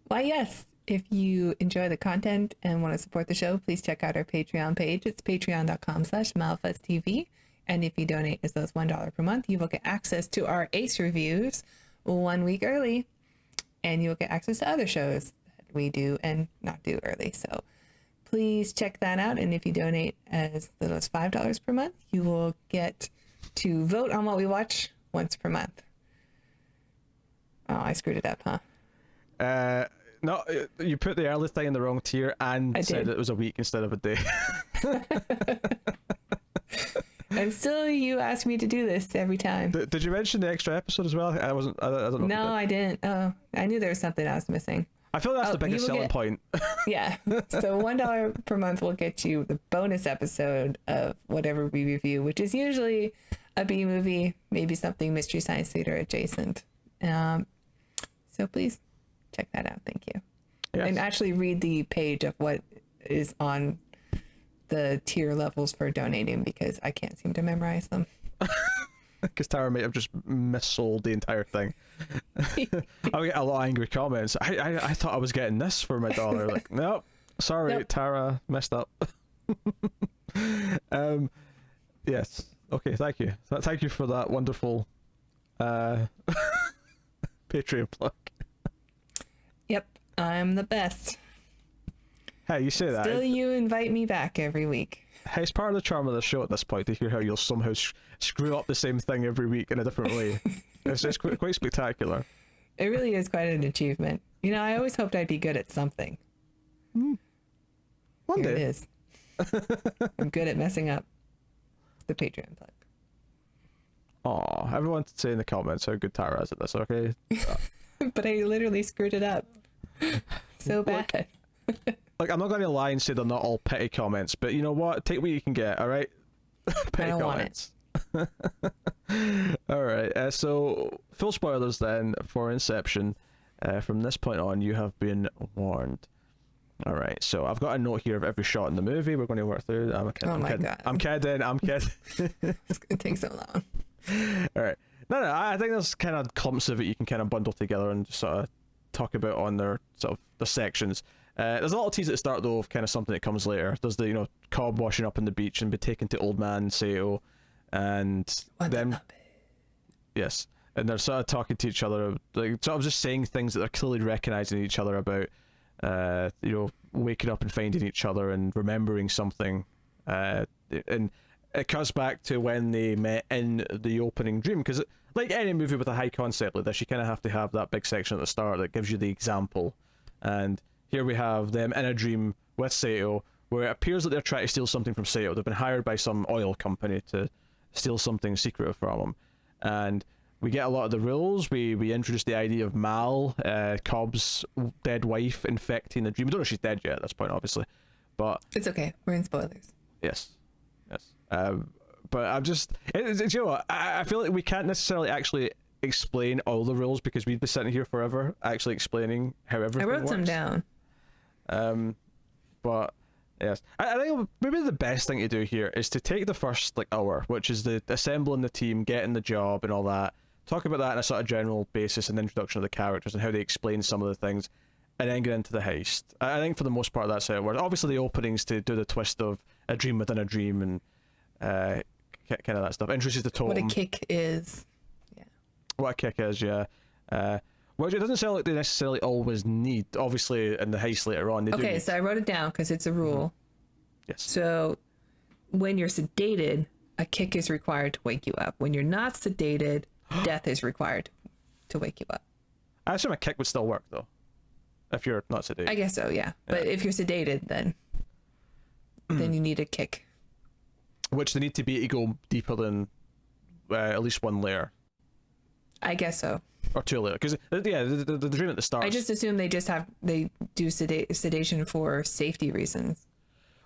B: Why, yes. If you enjoy the content and want to support the show, please check out our Patreon page. It's patreon.com/MailFuzzTV. And if you donate as low as $1 per month, you will get access to our Ace reviews 1 week early. And you will get access to other shows that we do and not do early. So please check that out. And if you donate as little as $5 per month, you will get to vote on what we watch once per month. Oh, I screwed it up, huh?
A: No, you put the early thing in the wrong tier and
B: I
A: said
B: did.
A: it was a week instead of a day.
B: And still, you ask me to do this every time.
A: Did you mention the extra episode as well? I wasn't. I don't know.
B: No, I didn't. Oh, I knew there was something I was missing.
A: I feel that's the
B: you
A: biggest
B: will
A: selling
B: get-
A: point.
B: Yeah. So $1 per month will get you the bonus episode of whatever we review, which is usually a B movie, maybe something Mystery Science Theater adjacent. So please check that out. Thank you.
A: Yes.
B: And actually read the page of what is on the tier levels for donating, because I can't seem to memorize them.
A: Because Tara might have just missold the entire thing. I get a lot of angry comments. I thought I was getting this for my dollar. Like, nope, sorry,
B: Nope.
A: Tara, messed up. Yes. Okay, thank you. Thank you for that wonderful Patreon plug.
B: Yep, I'm the best.
A: Hey, you say that.
B: Still, you invite me back every week.
A: Hey, it's part of the charm of the show at this point to hear how you'll somehow screw up the same thing every week in a different way. It's quite spectacular.
B: It really is quite an achievement. You know, I always hoped I'd be good at something.
A: One
B: Here it
A: day.
B: is. I'm good at messing up. The Patreon plug.
A: Aw, everyone say in the comments how good Tara is at this, okay?
B: But I literally screwed it up. So bad.
A: Like, I'm not going to lie and say they're not all petty comments, but you know what? Take what you can get, alright? Petty
B: don't want
A: comments. Alright, so full spoilers then for Inception. From this point on, you have been warned. Alright, so I've got a note here of every shot in the movie we're going to work through. I'm kidding.
B: Oh
A: I'm
B: my
A: kidding.
B: God.
A: I'm kidding.
B: It's gonna take so long.
A: Alright. No, I think there's kind of clumps of it you can kind of bundle together and just sort of talk about on their sort of the sections. There's a lot of tease at the start though of kind of something that comes later. There's the, you know, Cobb washing up on the beach and be taken to old man Sato, and then yes, and they're sort of talking to each other, like sort of just saying things that they're clearly recognizing each other about. You know, waking up and finding each other and remembering something, and it comes back to when they met in the opening dream, because like any movie with a high concept like this, you kind of have to have that big section at the start that gives you the example. And here we have them in a dream with Sato, where it appears that they're trying to steal something from Sato. They've been hired by some oil company to steal something secretive from him, and we get a lot of the rules. We introduce the idea of Mal, Cobb's dead wife, infecting the dream. We don't know if she's dead yet at this point, obviously, but
B: It's okay. We're in spoilers.
A: yes. But I'm just, you know what? I feel like we can't necessarily actually explain all the rules because we'd be sitting here forever actually explaining how everything
B: I wrote
A: works.
B: some down.
A: But yes, I think maybe the best thing to do here is to take the first like hour, which is the assembling the team, getting the job, and all that. Talk about that on a sort of general basis and introduction of the characters and how they explain some of the things, and then get into the heist. I think for the most part that's how it works. Obviously the openings to do the twist of a dream within a dream and kind of that stuff. Introduces the totem.
B: What a kick is. Yeah.
A: What a kick is, yeah. Which it doesn't sound like they necessarily always need. Obviously in the heist later on they do
B: Okay,
A: need.
B: so I wrote it down because it's a rule.
A: Yes.
B: So when you're sedated, a kick is required to wake you up. When you're not sedated, death is required to wake you up.
A: I assume a kick would still work though, if you're not sedated.
B: I guess so, yeah. But if you're sedated, then you need a kick.
A: Which they need to be to go deeper than at least one layer
B: I guess so.
A: or two layer. Because the dream at the start.
B: I just assume they do sedation for safety reasons.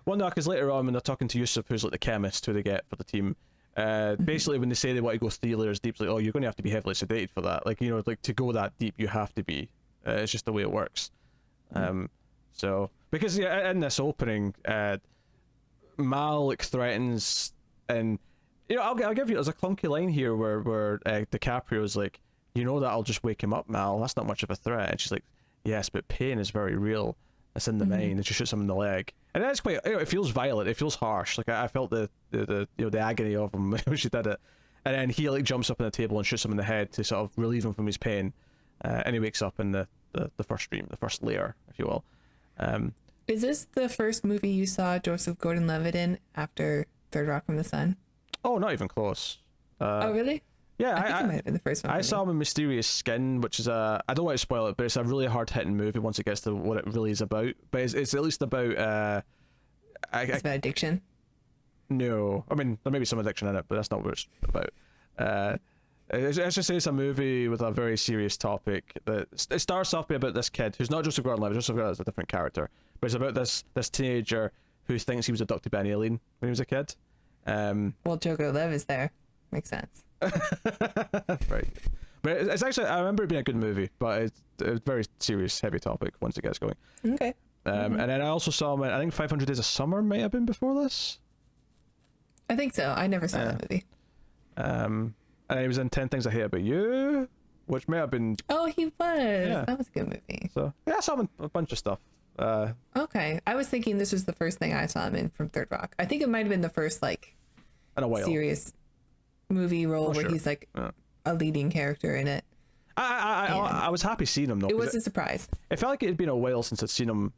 A: Well, no, because later on when they're talking to Yusuf, who's like the chemist who they get for the team, basically when they say they want to go 3 layers deep, it's like, oh, you're going to have to be heavily sedated for that. Like, you know, like to go that deep, you have to be. It's just the way it works. So because in this opening, Malik threatens, and you know, I'll give you, there's a clunky line here where DiCaprio's like, you know that I'll just wake him up, Mal. That's not much of a threat. And she's like, yes, but pain is very real. It's in the mind. And she shoots him in the leg, and that's quite. You know, it feels violent. It feels harsh. Like I felt the you know the agony of him when she did it, and then he like jumps up on the table and shoots him in the head to sort of relieve him from his pain, and he wakes up in the first dream, the first layer, if you will.
B: Is this the first movie you saw Joseph Gordon-Levitt in after Third Rock from the Sun?
A: Oh, not even close.
B: Oh, really?
A: Yeah,
B: I think it might have been the first one.
A: I
B: for
A: saw
B: me.
A: him in Mysterious Skin, which is I don't want to spoil it, but it's a really hard-hitting movie once it gets to what it really is about. But it's at least about
B: It's about addiction.
A: no, I mean there may be some addiction in it, but that's not what it's about. It's just it's a movie with a very serious topic. That it starts off about this kid who's not Joseph Gordon-Levitt. Joseph Gordon-Levitt's a different character, but it's about this teenager who thinks he was abducted by an alien when he was a kid.
B: Well, Joker Live is there. Makes sense.
A: Right, but it's actually I remember it being a good movie, but it's a very serious, heavy topic once it gets going.
B: Okay.
A: And then I also saw him in, I think 500 Days of Summer might have been before this.
B: I think so. I never saw that movie.
A: And he was in 10 Things I Hate About You, which may have been.
B: Oh, he was.
A: Yeah.
B: That was a good movie.
A: So yeah, I saw him in a bunch of stuff.
B: Okay. I was thinking this was the first thing I saw him in from Third Rock. I think it might have been the first like
A: In a while.
B: serious movie role where
A: sure.
B: he's like
A: Yeah.
B: a leading character in it.
A: I was happy seeing him though.
B: It
A: 'cause
B: was a surprise.
A: it felt like it had been a while since I'd seen him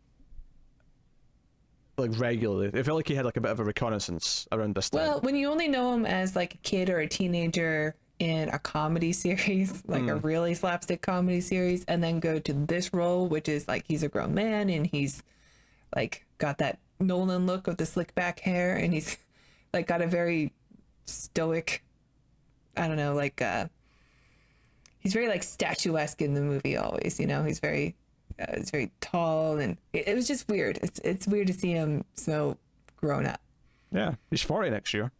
A: like regularly. It felt like he had like a bit of a reconnaissance around this time.
B: Well, when you only know him as like a kid or a teenager in a comedy series, like a really slapstick comedy series, and then go to this role, which is like he's a grown man and he's like got that Nolan look with the slick back hair, and he's like got a very stoic, I don't know, like he's very like statuesque in the movie always, you know, he's very tall, and it was just weird. It's weird to see him so grown up.
A: Yeah, he's 40 next year.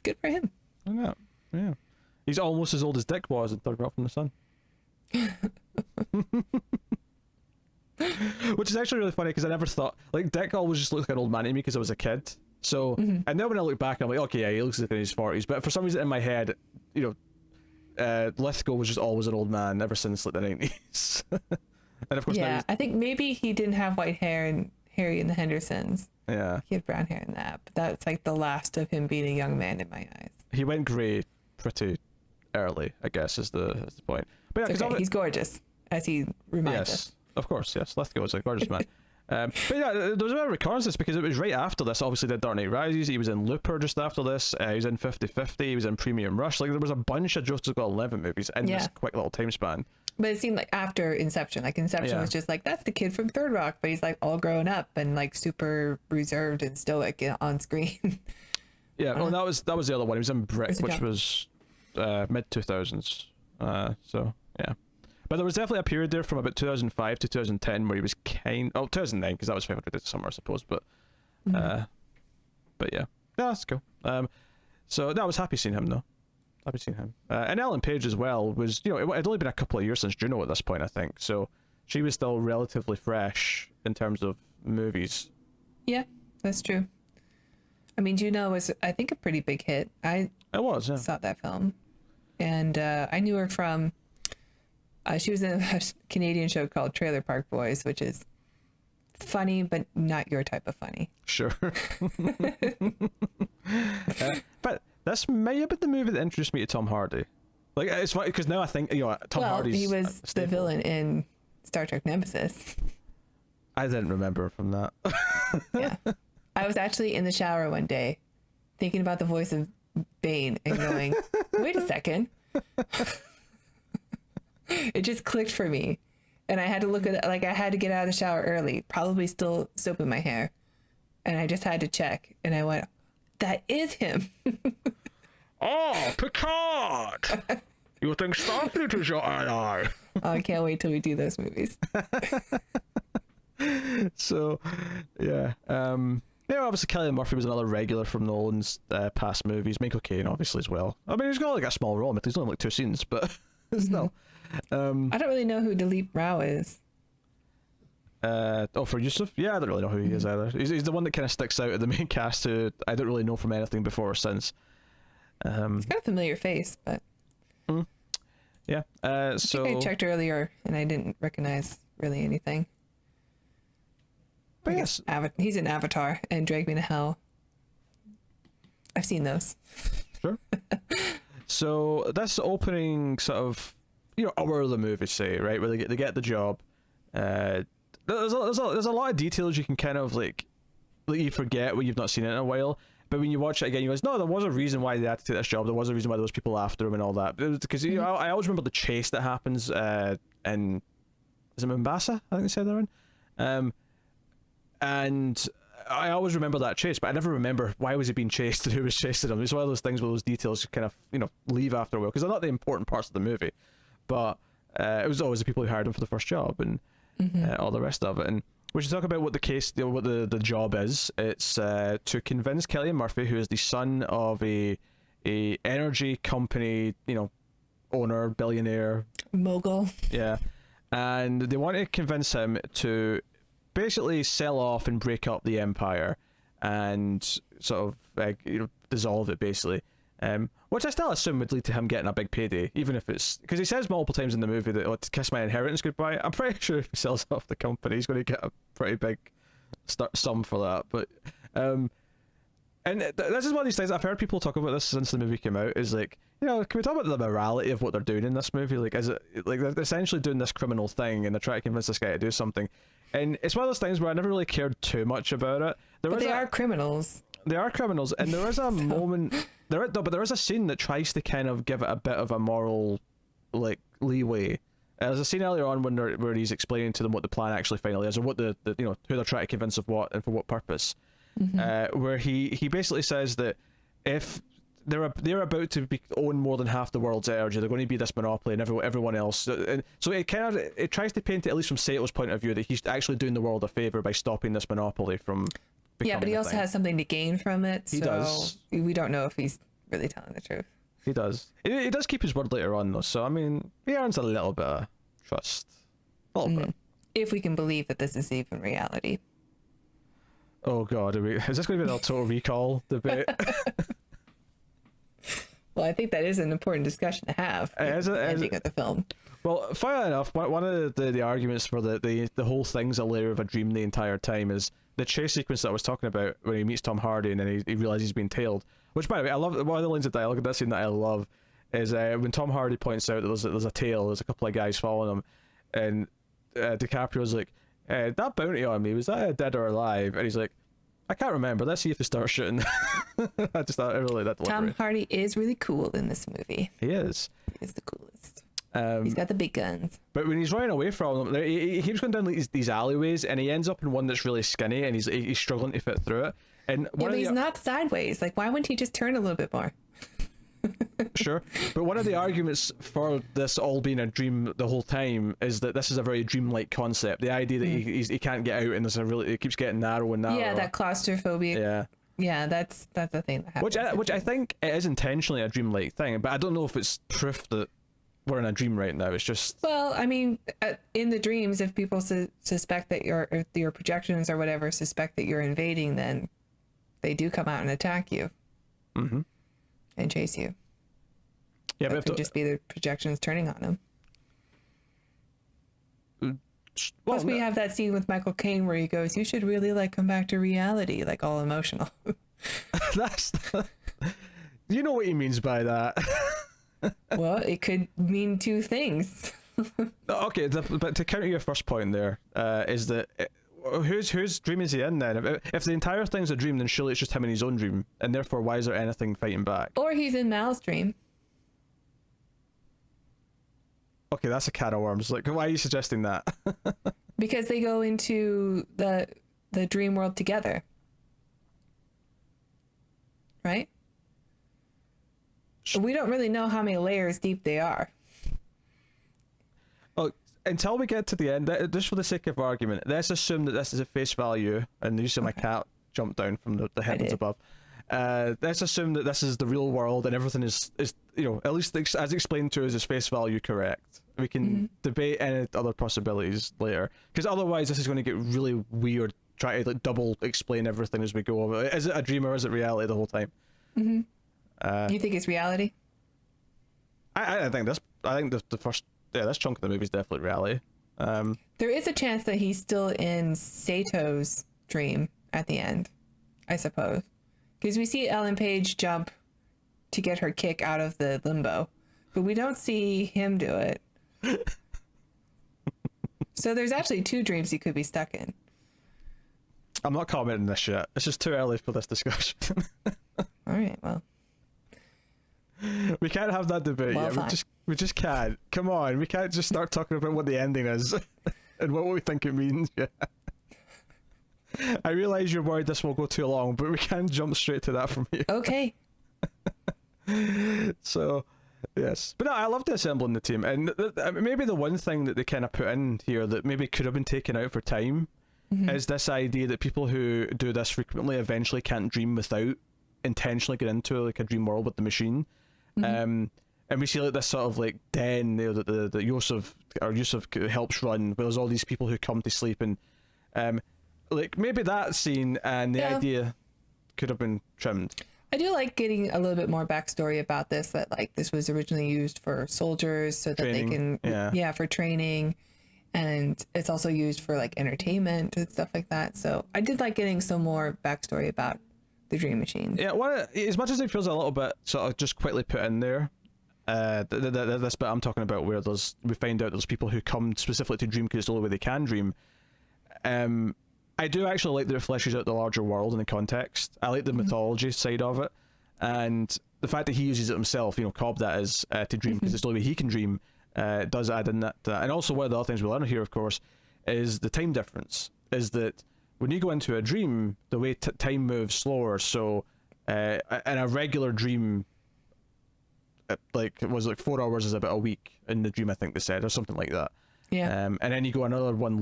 B: Good for him.
A: I know. Yeah. He's almost as old as Dick was in Third Rock from the Sun. Which is actually really funny because I never thought, like, Dick always just looked like an old man to me because I was a kid. So, and then when I look back, I'm like, okay, yeah, he looks like in his 40s. But for some reason in my head, you know, Lithgow was just always an old man ever since like the 90s. And of course now
B: Yeah, I think maybe he didn't have white hair in Harry and the Hendersons.
A: yeah,
B: He had brown hair in that, but that's like the last of him being a young man in my eyes.
A: he went grey pretty early, I guess, is the point. But yeah,
B: It's okay. He's gorgeous, as he reminds
A: yes,
B: us.
A: of course, yes. Lithgow is a gorgeous man. But yeah, there was a bit of reconnaissance because it was right after this. Obviously, the Dark Knight Rises. He was in Looper just after this. He was in 50-50. He was in Premium Rush. Like there was a bunch of Joseph Gordon-Levitt movies in this quick little time span.
B: But it seemed like after Inception, like Inception
A: Yeah.
B: was just like, that's the kid from Third Rock, but he's like all grown up and like super reserved and stoic on screen.
A: Yeah, well, that was the other one. He was in Brick,
B: Where's the
A: which
B: jump?
A: was mid 2000s. So yeah, but there was definitely a period there from about 2005 to 2010 where he was 2009 because that was 500 Days of Summer, I suppose. But yeah, that's cool. So no, I was happy seeing him though. Happy seeing him. And Ellen Page as well was, you know, it had only been a couple of years since Juno at this point, I think. So she was still relatively fresh in terms of movies.
B: Yeah, that's true. I mean, Juno was, I think, a pretty big hit. I
A: It was, yeah.
B: saw that film, and I knew her from. She was in a Canadian show called Trailer Park Boys, which is funny, but not your type of funny.
A: Sure. But this may have been the movie that introduced me to Tom Hardy. Like, it's funny because now I think, you know, Tom Hardy's
B: he was
A: a
B: the
A: staple.
B: villain in Star Trek Nemesis.
A: I didn't remember from that.
B: Yeah. I was actually in the shower one day thinking about the voice of Bane and going, wait a second. It just clicked for me. And I had to look at it, like I had to get out of the shower early, probably still soap in my hair. And I just had to check. And I went, that is him.
A: Oh, Picard! You think Starfleet is your ally?
B: Oh, I can't wait till we do those movies.
A: So, yeah. Yeah, obviously Cillian Murphy was another regular from Nolan's past movies. Michael Caine, obviously, as well. I mean, he's got like a small role. He's only like 2 scenes, but still.
B: I don't really know who Dilip Rao is.
A: For Yusuf? Yeah, I don't really know who he is either. He's the one that kind of sticks out of the main cast who I don't really know from anything before or since.
B: He's got a familiar face, but
A: Yeah.
B: I
A: So
B: think I checked earlier and I didn't recognize really anything.
A: but
B: I
A: yes,
B: guess he's in Avatar and Drag Me to Hell. I've seen those.
A: sure. So this opening sort of, you know, hour of the movie, say, right, where they get the job. There's a lot of details you can kind of like you forget when you've not seen it in a while. but when you watch it again, you realize, no, there was a reason why they had to take this job. There was a reason why there was people after him and all that. Because you know, I always remember the chase that happens in, is it Mombasa? I think they said they're in. And I always remember that chase, but I never remember why was he being chased and who was chasing him. It's one of those things where those details kind of, you know, leave after a while because they're not the important parts of the movie. But it was always the people who hired him for the first job and all the rest of it. And we should talk about what the case, what the job is. It's to convince Cillian Murphy, who is the son of a energy company, you know, owner, billionaire,
B: mogul.
A: Yeah, and they want to convince him to basically sell off and break up the empire and sort of you know, dissolve it basically. Which I still assume would lead to him getting a big payday, even if it's because he says multiple times in the movie that, oh, to kiss my inheritance goodbye. I'm pretty sure if he sells off the company, he's going to get a pretty big sum for that. But and this is one of these things I've heard people talk about this since the movie came out. Is like, you know, can we talk about the morality of what they're doing in this movie? Like, is it like they're essentially doing this criminal thing and they're trying to convince this guy to do something? And it's one of those things where I never really cared too much about it.
B: But they are criminals.
A: They are criminals, and there is a moment but there is a scene that tries to kind of give it a bit of a moral, like, leeway. There's a scene earlier on where he's explaining to them what the plan actually finally is, or what the you know, who they're trying to convince of what and for what purpose. Where he basically says that if they're about to own more than half the world's energy, they're going to be this monopoly, and everyone else. And so it kind of it tries to paint it, at least from Sato's point of view, that he's actually doing the world a favor by stopping this monopoly from.
B: Yeah, but he also has something to gain from it.
A: He does.
B: We don't know if he's really telling the truth.
A: He does. He does keep his word later on, though. So I mean, he earns a little bit of trust. A little bit.
B: If we can believe that this is even reality.
A: Oh God, is this going to be a Total Recall debate?
B: Well, I think that is an important discussion to have. Ending of the film.
A: Well, funnily enough, one of the arguments for the whole thing's a layer of a dream the entire time is the chase sequence that I was talking about when he meets Tom Hardy and then he realizes he's being tailed. Which, by the way, I love. One of the lines of dialogue in that scene that I love is when Tom Hardy points out that there's a tail, there's a couple of guys following him, and DiCaprio's like, that bounty on me, was that dead or alive? And he's like, I can't remember. Let's see if they start shooting. I just thought I really like that delivery.
B: Tom Hardy is really cool in this movie.
A: He is.
B: He is the coolest. He's got the big guns.
A: But when he's running away from them, he keeps going down these alleyways, and he ends up in one that's really skinny, and he's struggling to fit through it. And
B: but he's not sideways. Like, why wouldn't he just turn a little bit more?
A: Sure, but one of the arguments for this all being a dream the whole time is that this is a very dreamlike concept. The idea that he can't get out, and it keeps getting narrow and narrow.
B: Yeah, that claustrophobia. Yeah, that's the thing that happens.
A: Which I think it is intentionally a dreamlike thing, but I don't know if it's proof that we're in a dream right now. It's just,
B: well, I mean, in the dreams, if people suspect that your projections or whatever suspect that you're invading, then they do come out and attack you and chase you. Yeah, but it could just be the projections turning on them. Plus, we have that scene with Michael Caine where he goes, "You should really come back to reality," like all emotional.
A: You know what he means by that.
B: Well, it could mean two things.
A: Okay, but to counter your first point there, is that whose dream is he in then? If the entire thing's a dream, then surely it's just him in his own dream, and therefore why is there anything fighting back?
B: Or he's in Mal's dream.
A: Okay, that's a can of worms. Like, why are you suggesting that?
B: Because they go into the dream world together, right? We don't really know how many layers deep they are.
A: Oh, until we get to the end, just for the sake of argument, let's assume that this is a face value, and you see my cat jump down from the heavens above. Let's assume that this is the real world and everything is you know, at least as explained to us, is face value correct. We can debate any other possibilities later, because otherwise this is going to get really weird. Try to double explain everything as we go. Is it a dream or is it reality the whole time?
B: You think it's reality?
A: I think the first this chunk of the movie is definitely reality.
B: There is a chance that he's still in Sato's dream at the end, I suppose, because we see Ellen Page jump to get her kick out of the limbo, but we don't see him do it. So there's actually two dreams he could be stuck in.
A: I'm not commenting this yet. It's just too early for this discussion.
B: All right, well.
A: We can't have that debate
B: Well,
A: yet.
B: fine.
A: We just can't. Come on, we can't just start talking about what the ending is and what we think it means. Yeah. I realise you're worried this will go too long, but we can't jump straight to that from here.
B: Okay.
A: So, yes. But no, I love assembling the team. And maybe the one thing that they kind of put in here that maybe could have been taken out for time is this idea that people who do this frequently eventually can't dream without intentionally getting into like a dream world with the machine. And we see like this sort of like den there that Yusuf helps run, where there's all these people who come to sleep, and like maybe that scene and the idea could have been trimmed.
B: I do like getting a little bit more backstory about this, that like this was originally used for soldiers so that
A: Training,
B: they can for training, and it's also used for like entertainment and stuff like that. So I did like getting some more backstory about the dream machine.
A: Yeah, as much as it feels a little bit sort of just quickly put in there, this bit I'm talking about where we find out there's people who come specifically to dream because it's the only way they can dream. I do actually like that it fleshes out the larger world and the context. I like the mythology side of it, and the fact that he uses it himself, Cobb that is, to dream because it's the only way he can dream, does add in that. And also one of the other things we learn here, of course, is the time difference. Is that when you go into a dream, the way time moves slower. So in a regular dream, like it was like 4 hours is about a week in the dream, I think they said, or something like that.
B: Yeah.
A: And then you go another one,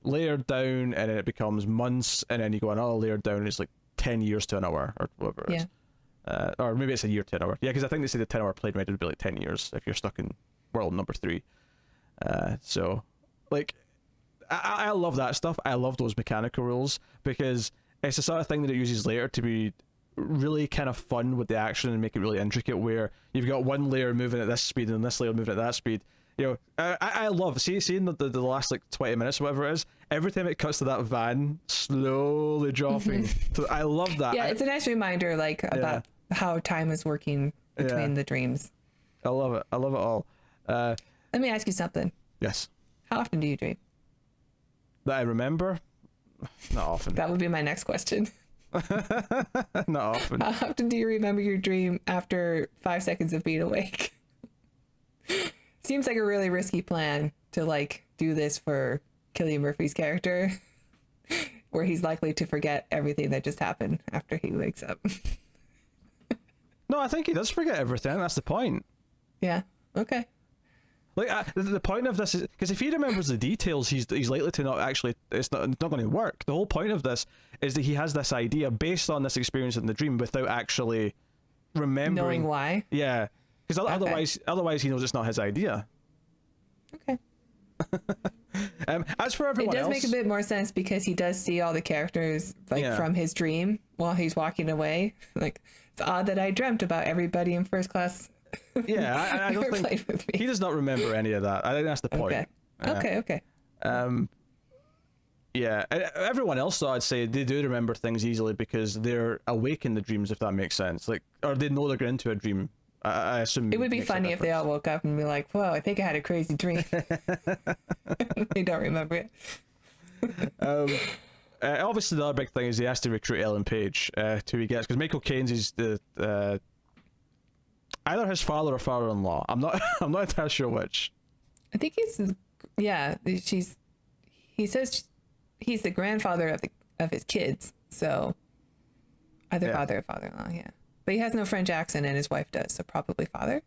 A: layered down, and then it becomes months, and then you go another layer down, and it's like 10 years to an hour, or whatever it is. Or maybe it's a year to an hour. Yeah, because I think they say the 10-hour plane ride would be like 10 years if you're stuck in world number 3. So, like, I love that stuff. I love those mechanical rules, because it's the sort of thing that it uses later to be really kind of fun with the action and make it really intricate, where you've got one layer moving at this speed and this layer moving at that speed. I love seeing the last like 20 minutes or whatever it is. Every time it cuts to that van slowly dropping, I love that.
B: Yeah, it's a nice reminder, like about how time is working between the dreams.
A: I love it. I love it all.
B: Let me ask you something.
A: Yes.
B: How often do you dream?
A: That I remember? Not often.
B: That would be my next question.
A: Not often.
B: How often do you remember your dream after 5 seconds of being awake? Seems like a really risky plan to like do this for Cillian Murphy's character, where he's likely to forget everything that just happened after he wakes up.
A: No, I think he does forget everything. That's the point.
B: Yeah. Okay.
A: Like the point of this is because if he remembers the details, he's likely to not actually. It's not going to work. The whole point of this is that he has this idea based on this experience in the dream without actually remembering.
B: Knowing why.
A: Yeah, because otherwise he knows it's not his idea.
B: Okay.
A: As for everyone
B: it does
A: else,
B: make a bit more sense because he does see all the characters from his dream while he's walking away. Like, it's odd that I dreamt about everybody in first class.
A: Yeah, I don't think
B: with me.
A: he does not remember any of that. I think that's the point.
B: Okay.
A: Yeah, everyone else though, I'd say they do remember things easily because they're awake in the dreams, if that makes sense. Like, or they know they're going into a dream. I assume
B: it would be funny if they all woke up and be like, "Whoa, I think I had a crazy dream." They don't remember it.
A: Obviously, the other big thing is he has to recruit Ellen Page to who he gets, because Michael Caine's is the either his father or father-in-law. I'm not entirely sure which.
B: I think he says he's the grandfather of his kids, so either father or father-in-law. Yeah, but he has no French accent, and his wife does, so probably father.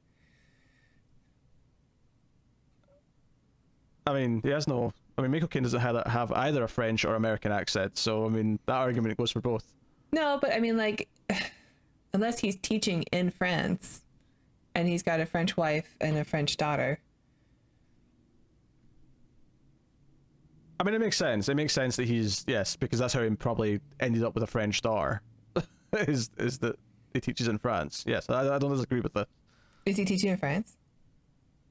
A: I mean, Michael Caine doesn't have either a French or American accent, so I mean that argument goes for both.
B: No, but I mean, like, unless he's teaching in France, and he's got a French wife and a French daughter.
A: I mean, it makes sense. It makes sense that because that's how he probably ended up with a French daughter. is that he teaches in France? Yes, I don't disagree with that.
B: Is he teaching in France?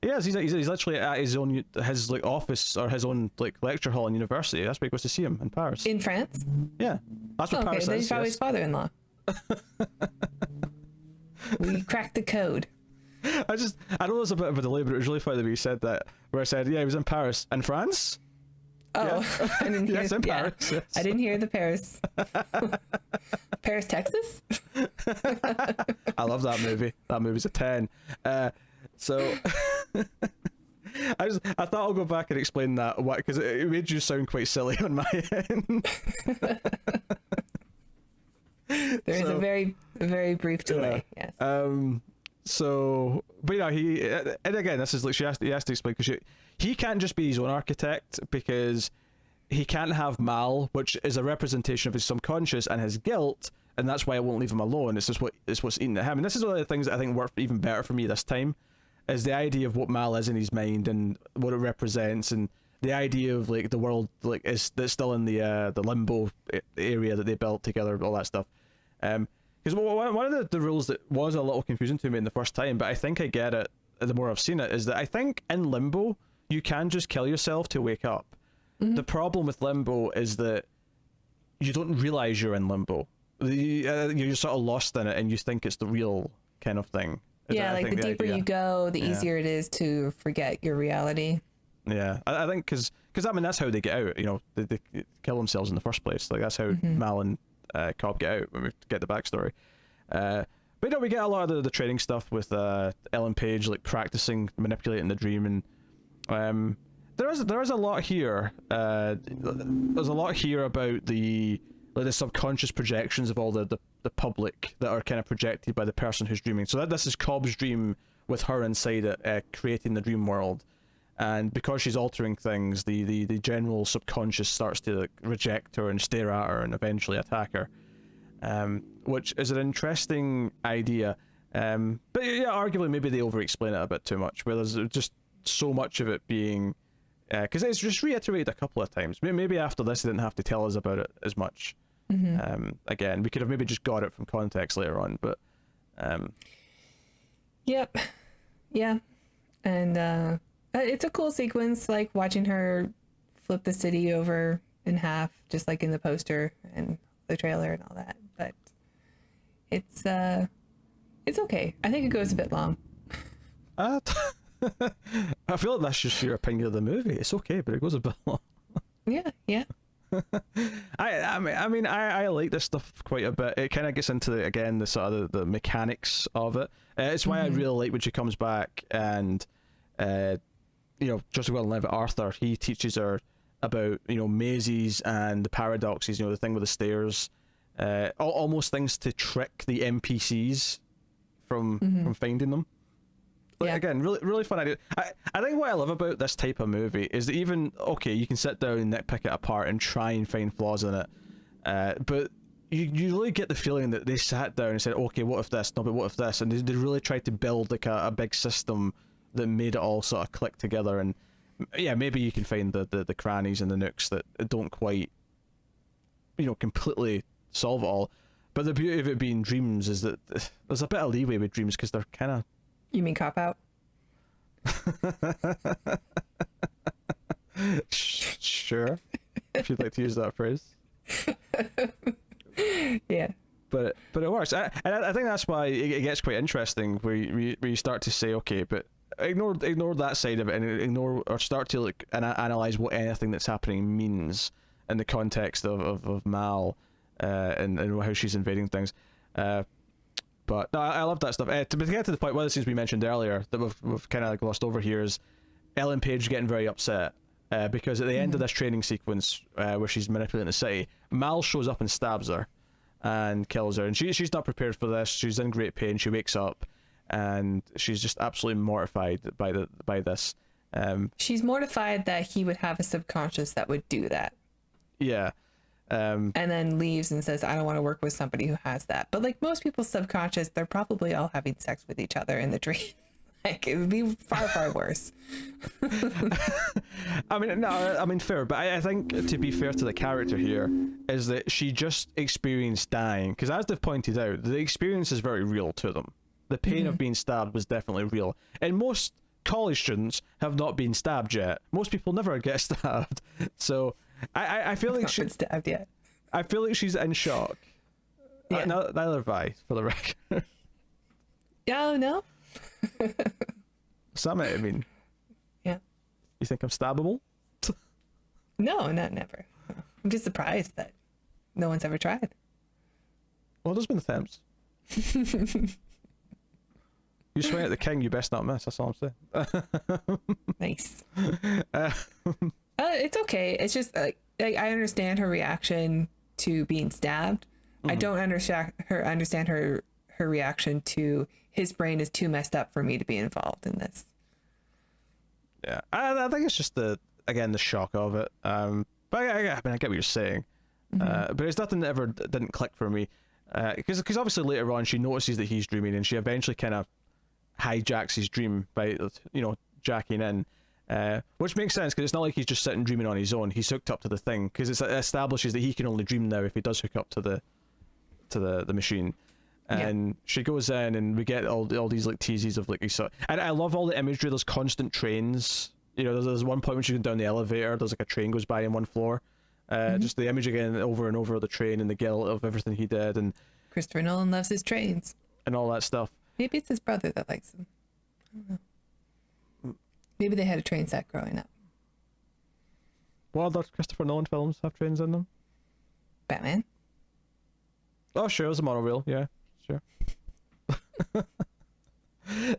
A: Yes, he's literally at his like office or his own like lecture hall in university. That's where he goes to see him in Paris.
B: In France?
A: Yeah, that's what Paris is.
B: Okay, then he's probably his father-in-law. We cracked the code.
A: I know there's a bit of a delay, but it was really funny that he said that. Where I said, yeah, he was in Paris. In France?
B: Oh,
A: Yeah.
B: I didn't hear.
A: Yes, in Paris. Yes.
B: I didn't hear the Paris. Paris, Texas.
A: I love that movie. That movie's a 10. So I thought I'll go back and explain that because it made you sound quite silly on my end.
B: There is a very brief delay. Yes.
A: So, but he and again, this is like he has to explain because he can't just be his own architect because he can't have Mal, which is a representation of his subconscious and his guilt, and that's why I won't leave him alone. It's just what's eating at him, and this is one of the things that I think worked even better for me this time, is the idea of what Mal is in his mind and what it represents, and the idea of like the world like that's still in the limbo area that they built together, all that stuff. Because one of the rules that was a little confusing to me in the first time, but I think I get it the more I've seen it, is that I think in limbo you can just kill yourself to wake up. Mm-hmm. The problem with limbo is that you don't realize you're in limbo. You're sort of lost in it, and you think it's the real kind of thing.
B: Yeah, like the deeper you go, the easier it is to forget your reality.
A: Yeah, I think because I mean that's how they get out. You know, they kill themselves in the first place. Like that's how Mal and Cobb get out when we get the backstory. But you know, we get a lot of the training stuff with Ellen Page like practicing manipulating the dream, and there is a lot here. There's a lot here about the subconscious projections of all the public that are kind of projected by the person who's dreaming. So this is Cobb's dream with her inside it, creating the dream world. And because she's altering things, the general subconscious starts to like, reject her and stare at her and eventually attack her, which is an interesting idea. But yeah, arguably maybe they over-explain it a bit too much, where there's just so much of it being... Because it's just reiterated a couple of times. Maybe after this they didn't have to tell us about it as much. Again, we could have maybe just got it from context later on, but...
B: Yep. Yeah. And... it's a cool sequence, like watching her flip the city over in half, just like in the poster and the trailer and all that. But it's okay. I think it goes a bit long.
A: I feel like that's just your opinion of the movie. It's okay, but it goes a bit long.
B: Yeah.
A: I mean, I like this stuff quite a bit. It kind of gets into the sort of the mechanics of it. It's why I really like when she comes back and. You know, Joseph Gordon-Levitt, Arthur, he teaches her about, you know, mazes and the paradoxes, you know, the thing with the stairs, almost things to trick the NPCs from finding them. Like, again, really fun idea. I think what I love about this type of movie is that even, okay, you can sit down and nitpick it apart and try and find flaws in it, but you really get the feeling that they sat down and said, okay, what if this? No, but what if this? And they really tried to build like a big system that made it all sort of click together. And yeah, maybe you can find the crannies and the nooks that don't quite, you know, completely solve it all. But the beauty of it being dreams is that there's a bit of leeway with dreams because they're kind of...
B: You mean cop out?
A: Sure, if you'd like to use that phrase.
B: Yeah.
A: But it works. I think that's why it gets quite interesting where you start to say, okay, but ignore that side of it and ignore or start to like analyze what anything that's happening means in the context of Mal and how she's invading things. But no, I love that stuff. To get to the point, one of the things we mentioned earlier that we've kind of like glossed over here is Ellen Page getting very upset because at the end of this training sequence where she's manipulating the city, Mal shows up and stabs her and kills her, and she's not prepared for this. She's in great pain. She wakes up and she's just absolutely mortified by this.
B: She's mortified that he would have a subconscious that would do that.
A: Yeah.
B: And then leaves and says, I don't want to work with somebody who has that. But like most people's subconscious, they're probably all having sex with each other in the dream. Like it would be far, far worse.
A: I mean, fair, but I think to be fair to the character here is that she just experienced dying, because as they've pointed out, the experience is very real to them. The pain of being stabbed was definitely real, and most college students have not been stabbed yet. Most people never get stabbed, so I feel like she's
B: stabbed yet.
A: I feel like she's in shock.
B: Yeah.
A: Neither have I, for the record.
B: Oh no.
A: Summit, I mean.
B: Yeah.
A: You think I'm stabbable?
B: No, not never. I'm just surprised that no one's ever tried.
A: Well, there's been attempts. You swing at the king, you best not miss. That's all I'm saying.
B: Nice. It's okay. It's just like I understand her reaction to being stabbed. I don't understand her reaction to his brain is too messed up for me to be involved in this.
A: Yeah, I think it's just the shock of it. But I get what you're saying. But it's nothing that ever didn't click for me. Because obviously later on she notices that he's dreaming, and she eventually kind of hijacks his dream by jacking in, which makes sense because it's not like he's just sitting dreaming on his own. He's hooked up to the thing because it establishes that he can only dream now if he does hook up to the machine. And she goes in, and we get all these like teases of like and I love all the imagery. There's constant trains. There's one point when she's going down the elevator. There's like a train goes by in one floor. Just the image again over and over of the train and the guilt of everything he did, and
B: Christopher Nolan loves his trains
A: and all that stuff.
B: Maybe it's his brother that likes them. I don't know. Maybe they had a train set growing up.
A: What other Christopher Nolan films have trains in them?
B: Batman.
A: Oh, sure, it was a monorail. Yeah, sure.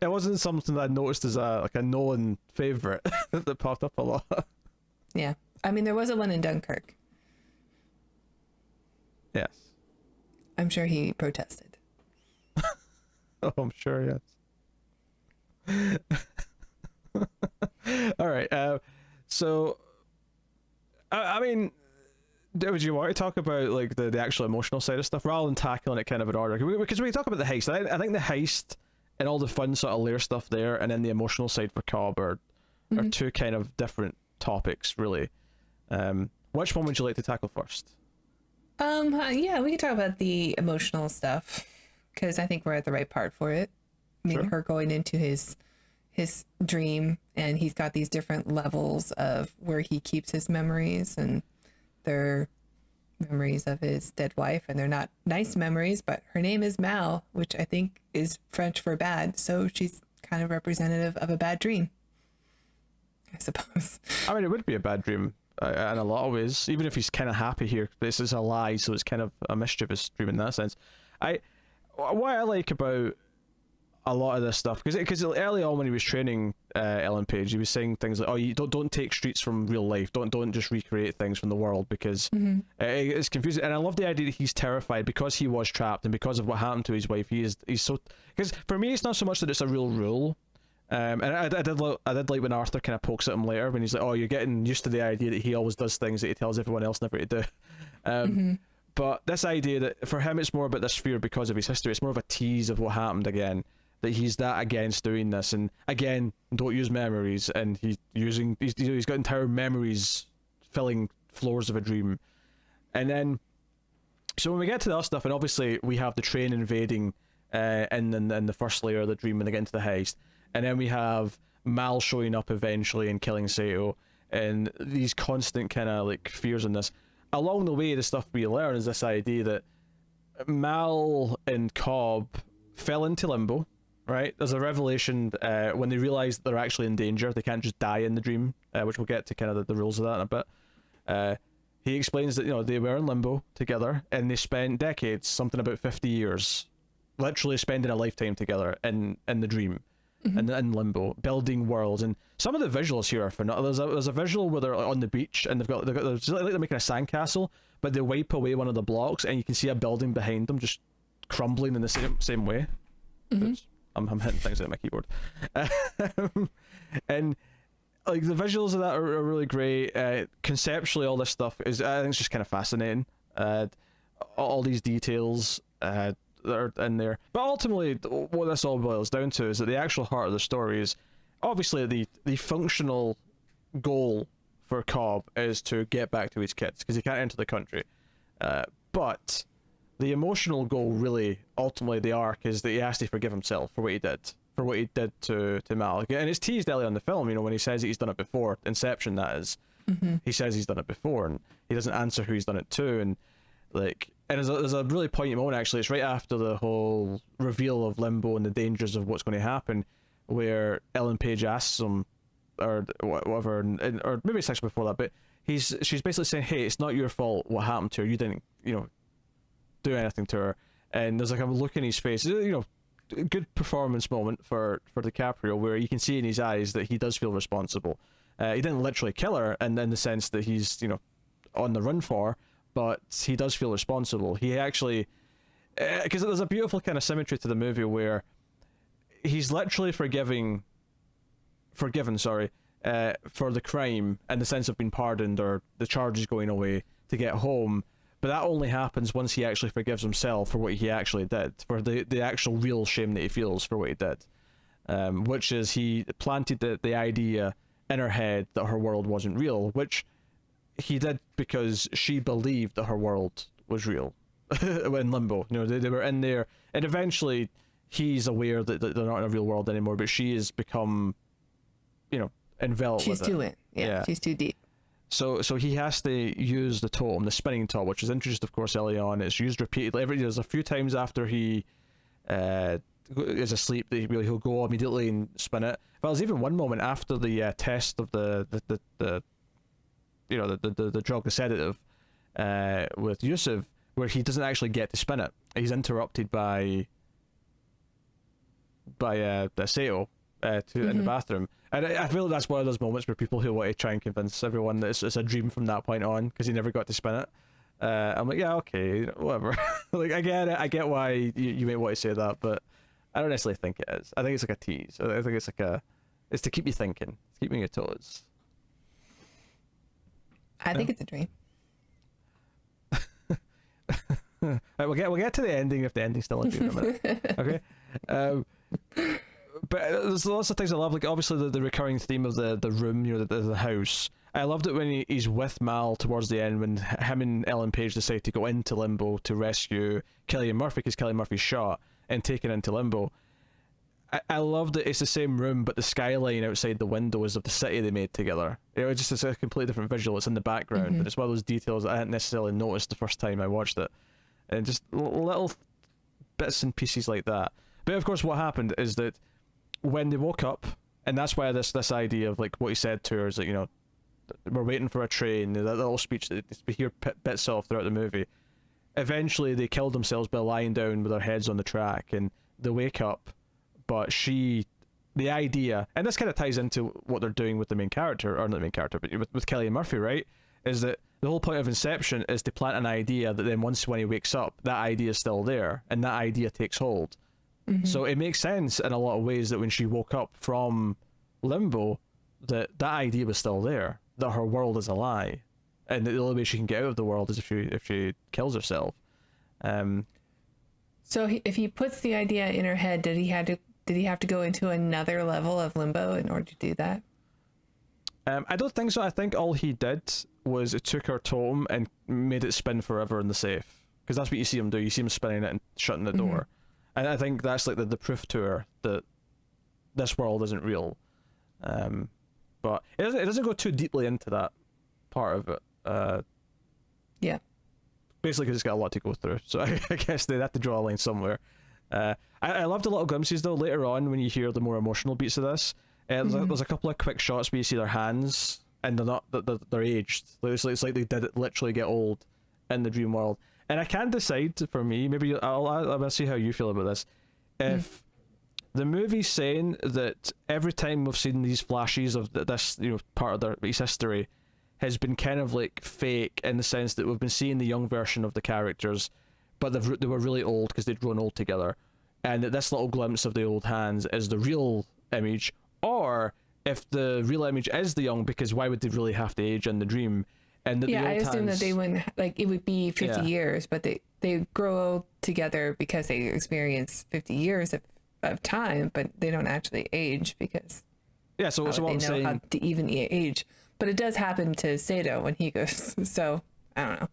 A: It wasn't something that I noticed as a Nolan favorite that popped up a lot.
B: Yeah, I mean there was a one in Dunkirk.
A: Yes.
B: I'm sure he protested.
A: Oh, I'm sure, yes. All right. So, I mean, would you want to talk about like the actual emotional side of stuff rather than tackling it kind of in order? Because when we talk about the heist, I think the heist and all the fun sort of layer stuff there, and then the emotional side for Cobb are two kind of different topics, really. Which one would you like to tackle first?
B: Yeah, we can talk about the emotional stuff because I think we're at the right part for it. I mean, her going into his dream, and he's got these different levels of where he keeps his memories, and they're memories of his dead wife, and they're not nice memories, but her name is Mal, which I think is French for bad, so she's kind of representative of a bad dream, I suppose. I
A: mean, it would be a bad dream in a lot of ways, even if he's kind of happy here. This is a lie, so it's kind of a mischievous dream in that sense. What I like about a lot of this stuff, because early on when he was training Ellen Page, he was saying things like, "Oh, you don't take streets from real life. Don't just recreate things from the world because it's confusing." And I love the idea that he's terrified because he was trapped and because of what happened to his wife. He's so, because for me it's not so much that it's a real rule. And I did like when Arthur kind of pokes at him later when he's like, "Oh, you're getting used to the idea that he always does things that he tells everyone else never to do." But this idea that for him it's more about this fear because of his history. It's more of a tease of what happened again. That he's that against doing this, and again, don't use memories, and he's got entire memories filling floors of a dream. And then, so when we get to the other stuff, and obviously we have the train invading in the first layer of the dream when they get into the heist, and then we have Mal showing up eventually and killing Sato, and these constant kind of like fears in this. Along the way, the stuff we learn is this idea that Mal and Cobb fell into limbo. Right, there's a revelation when they realize they're actually in danger. They can't just die in the dream, which we'll get to kind of the rules of that in a bit. He explains that they were in limbo together, and they spent decades, something about 50 years, literally spending a lifetime together in the dream, and in limbo, building worlds. And some of the visuals here are phenomenal. There's a visual where they're on the beach and they're like they're making a sandcastle, but they wipe away one of the blocks, and you can see a building behind them just crumbling in the same way. I'm hitting things out of my keyboard. And like the visuals of that are really great. Conceptually, all this stuff is, I think it's just kind of fascinating. All these details that are in there. But ultimately, what this all boils down to is that the actual heart of the story is obviously the functional goal for Cobb is to get back to his kids because he can't enter the country. But the emotional goal, really, ultimately, the arc is that he has to forgive himself for what he did to Mal. And it's teased early on in the film, when he says that he's done it before. Inception, that is. He says he's done it before, and he doesn't answer who he's done it to. And there's a really poignant moment, actually. It's right after the whole reveal of Limbo and the dangers of what's going to happen, where Ellen Page asks him, or whatever, or maybe it's actually before that, but she's basically saying, hey, it's not your fault what happened to her. You didn't, do anything to her. And there's like a look in his face, good performance moment for DiCaprio, where you can see in his eyes that he does feel responsible. He didn't literally kill her, and in the sense that he's on the run for, but he does feel responsible. He actually, because there's a beautiful kind of symmetry to the movie where he's literally forgiven, for the crime in the sense of being pardoned or the charges going away to get home. But that only happens once he actually forgives himself for what he actually did, for the actual real shame that he feels for what he did. Which is he planted the idea in her head that her world wasn't real, which he did because she believed that her world was real in limbo. They were in there, and eventually he's aware that they're not in a real world anymore, but she has become, enveloped
B: She's
A: with it.
B: too in. Yeah, she's too deep.
A: So he has to use the totem, the spinning top, which is introduced, of course, early on. It's used repeatedly. There's a few times after he is asleep that he'll go immediately and spin it. Well, there's even one moment after the test of the drug, the sedative, with Yusuf, where he doesn't actually get to spin it. He's interrupted by the Sato in the bathroom. And I feel that's one of those moments where people who want to try and convince everyone that it's a dream from that point on, because he never got to spin it. I'm like, yeah, okay, whatever. Like, I get it. I get why you may want to say that, but I don't necessarily think it is. I think it's like a tease. I think it's it's to keep you thinking, it's keeping your toes.
B: I think it's a dream.
A: Right, we'll get to the ending if the ending's still a dream in a minute. Okay. But there's lots of things I love, like obviously the recurring theme of the room, the house. I loved it when he's with Mal towards the end, when him and Ellen Page decide to go into limbo to rescue Cillian Murphy, because Cillian Murphy's shot and taken into limbo. I love that it's the same room, but the skyline outside the window is of the city they made together. It's a completely different visual. It's in the background, but it's one of those details that I hadn't necessarily noticed the first time I watched it. And just little bits and pieces like that. But of course what happened is that when they woke up, and that's why this idea of like what he said to her is that, we're waiting for a train, that little speech that we hear bits of throughout the movie. Eventually they killed themselves by lying down with their heads on the track, and they wake up, but the idea, and this kind of ties into what they're doing with the main character, or not the main character, but with Cillian Murphy, right? Is that the whole point of Inception is to plant an idea that then when he wakes up, that idea is still there, and that idea takes hold. So it makes sense in a lot of ways that when she woke up from limbo, that idea was still there, that her world is a lie, and that the only way she can get out of the world is if she kills herself.
B: So if he puts the idea in her head, did he have to go into another level of limbo in order to do that?
A: I don't think so. I think all he did was it took her totem and made it spin forever in the safe, because that's what you see him do. You see him spinning it and shutting the door. And I think that's like the proof to her that this world isn't real. But it doesn't go too deeply into that part of it.
B: Yeah.
A: Basically because it's got a lot to go through. So I guess they have to draw a line somewhere. I loved the little glimpses though later on when you hear the more emotional beats of this. There's a couple of quick shots where you see their hands and they're aged. It's like they did literally get old in the dream world. And I can't decide, for me, maybe I'll see how you feel about this. If the movie's saying that every time we've seen these flashes of this, part of their history has been kind of like fake, in the sense that we've been seeing the young version of the characters, but they were really old because they'd grown old together, and that this little glimpse of the old hands is the real image, or if the real image is the young, because why would they really have to age in the dream? And that
B: I assume that they wouldn't, like, it would be 50 years, but they grow old together because they experience 50 years of time, but they don't actually age because
A: so what I'm saying,
B: how to even age. But it does happen to Sato when he goes, so I don't know.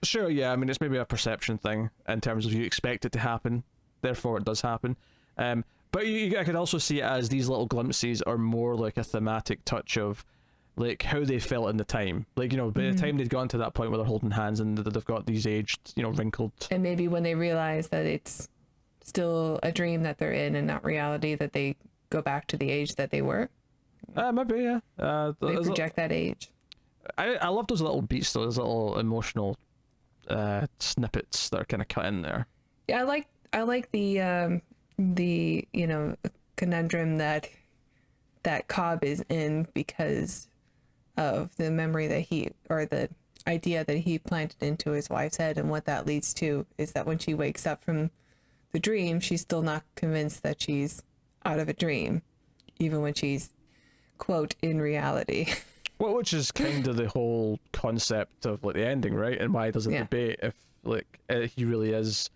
A: Sure, yeah, I mean, it's maybe a perception thing in terms of you expect it to happen, therefore it does happen. But I could also see it as these little glimpses are more like a thematic touch of like how they felt in the time, like, by the time they'd gone to that point where they're holding hands and they've got these aged, wrinkled,
B: and maybe when they realize that it's still a dream that they're in and not reality, that they go back to the age that they were.
A: Maybe, yeah.
B: They project that age.
A: I love those little beats, those little emotional snippets that are kind of cut in there.
B: Yeah, I like the conundrum that Cobb is in because of the memory that the idea that he planted into his wife's head, and what that leads to is that when she wakes up from the dream, she's still not convinced that she's out of a dream, even when she's, quote, in reality.
A: Well, which is kind of the whole concept of like the ending, right? And why does it debate if like he really is,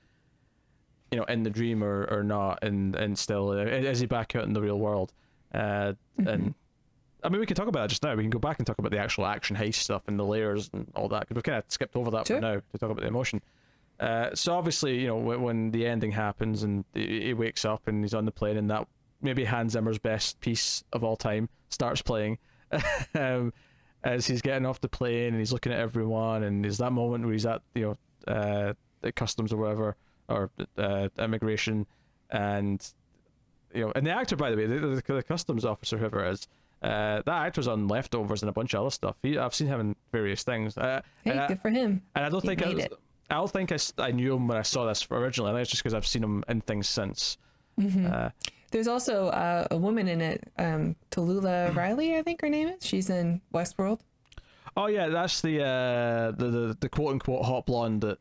A: in the dream or not, and still is he back out in the real world? And I mean, we can talk about it just now. We can go back and talk about the actual action heist stuff and the layers and all that, because we've kind of skipped over that for now to talk about the emotion. So obviously, when the ending happens and he wakes up and he's on the plane, and that maybe Hans Zimmer's best piece of all time starts playing, as he's getting off the plane and he's looking at everyone, and there's that moment where he's at at customs or whatever, or immigration, and and the actor, by the way, the customs officer, whoever it is, that actor's on Leftovers and a bunch of other stuff. I've seen him in various things.
B: Hey, good for him.
A: And I don't think I knew him when I saw this originally. I think it's just because I've seen him in things since.
B: There's also a woman in it, Tallulah Riley, I think her name is. She's in Westworld.
A: Oh yeah, that's the quote unquote hot blonde that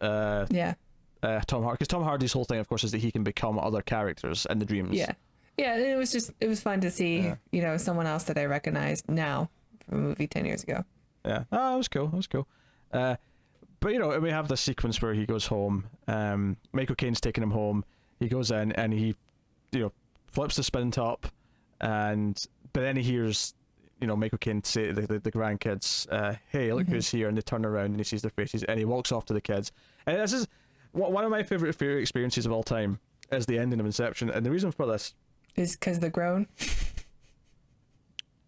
A: Tom Hardy, because Tom Hardy's whole thing, of course, is that he can become other characters in the dreams. Yeah, it was fun to see someone else that I recognized now from a movie 10 years ago. Yeah, it was cool. But we have this sequence where he goes home. Michael Caine's taking him home. He goes in and he flips the spin top, but then he hears Michael Caine say to the grandkids, hey, look who's here, and they turn around and he sees their faces, and he walks off to the kids. And this is one of my favorite experiences of all time, is the ending of Inception. And the reason for this
B: is because the groan.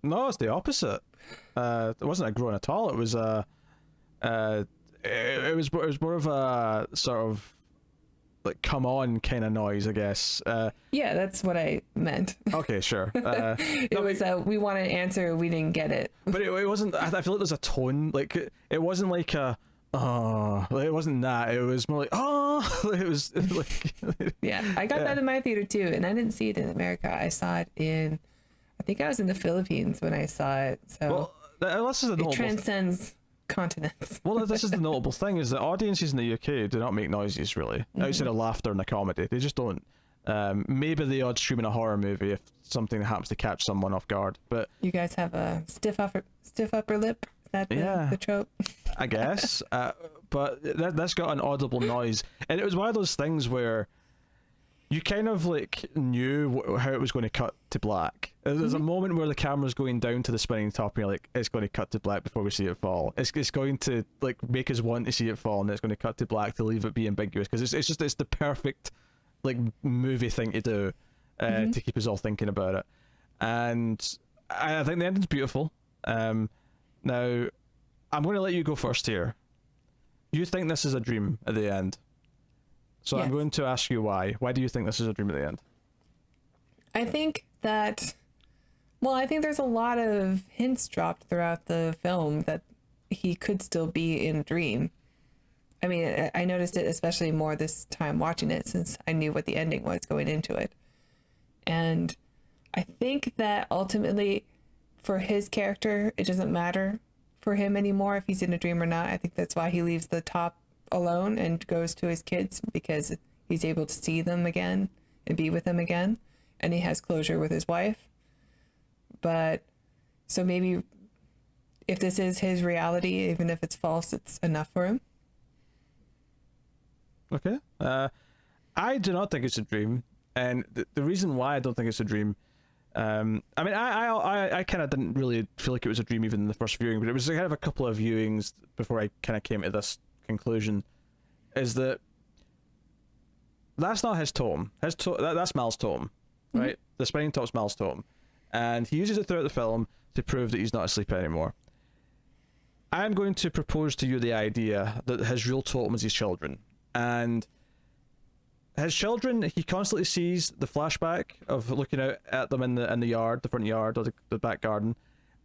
A: No, it's the opposite. It wasn't a groan at all. It was it was more of a sort of like come on kind of noise, I guess.
B: Yeah, that's what I meant.
A: Okay, sure.
B: It was we wanted an answer, we didn't get it.
A: But it wasn't. I feel like there's a tone. Like it wasn't like a it wasn't that. It was more like it was like
B: yeah. I got that in my theater too, and I didn't see it in America. I saw it I think I was in the Philippines when I saw it. So
A: this is
B: it transcends continents.
A: Well, this is the notable thing, is that audiences in the UK do not make noises really, outside of laughter and a comedy. They just don't. Maybe the odd scream in a horror movie if something happens to catch someone off guard. But
B: you guys have a stiff upper lip. Is that the trope?
A: I guess. But that's got an audible noise, and it was one of those things where you kind of like knew how it was going to cut to black. There's a moment where the camera's going down to the spinning top, and you're like, it's going to cut to black before we see it fall. It's going to like make us want to see it fall, and it's going to cut to black to leave it be ambiguous, because it's the perfect like movie thing to do, to keep us all thinking about it. And I think the ending's beautiful. Now I'm going to let you go first here. You think this is a dream at the end? So yes. I'm going to ask you why. Why do you think this is a dream at the end?
B: I think that, I think there's a lot of hints dropped throughout the film that he could still be in a dream. I mean, I noticed it especially more this time watching it, since I knew what the ending was going into it. And I think that ultimately, for his character, it doesn't matter for him anymore if he's in a dream or not. I think that's why he leaves the top alone and goes to his kids, because he's able to see them again and be with them again, and he has closure with his wife. But so maybe if this is his reality, even if it's false, it's enough for him.
A: Okay. I do not think it's a dream, and the reason why I don't think it's a dream, I mean, I kind of didn't really feel like it was a dream even in the first viewing, but it was kind of a couple of viewings before I kind of came to this conclusion, is that that's not his tome. That's Mal's tome, right? The spinning top's Mal's tome, and he uses it throughout the film to prove that he's not asleep anymore. I'm going to propose to you the idea that his real totem is his children, and his children, he constantly sees the flashback of looking out at them in the yard, the front yard or the back garden,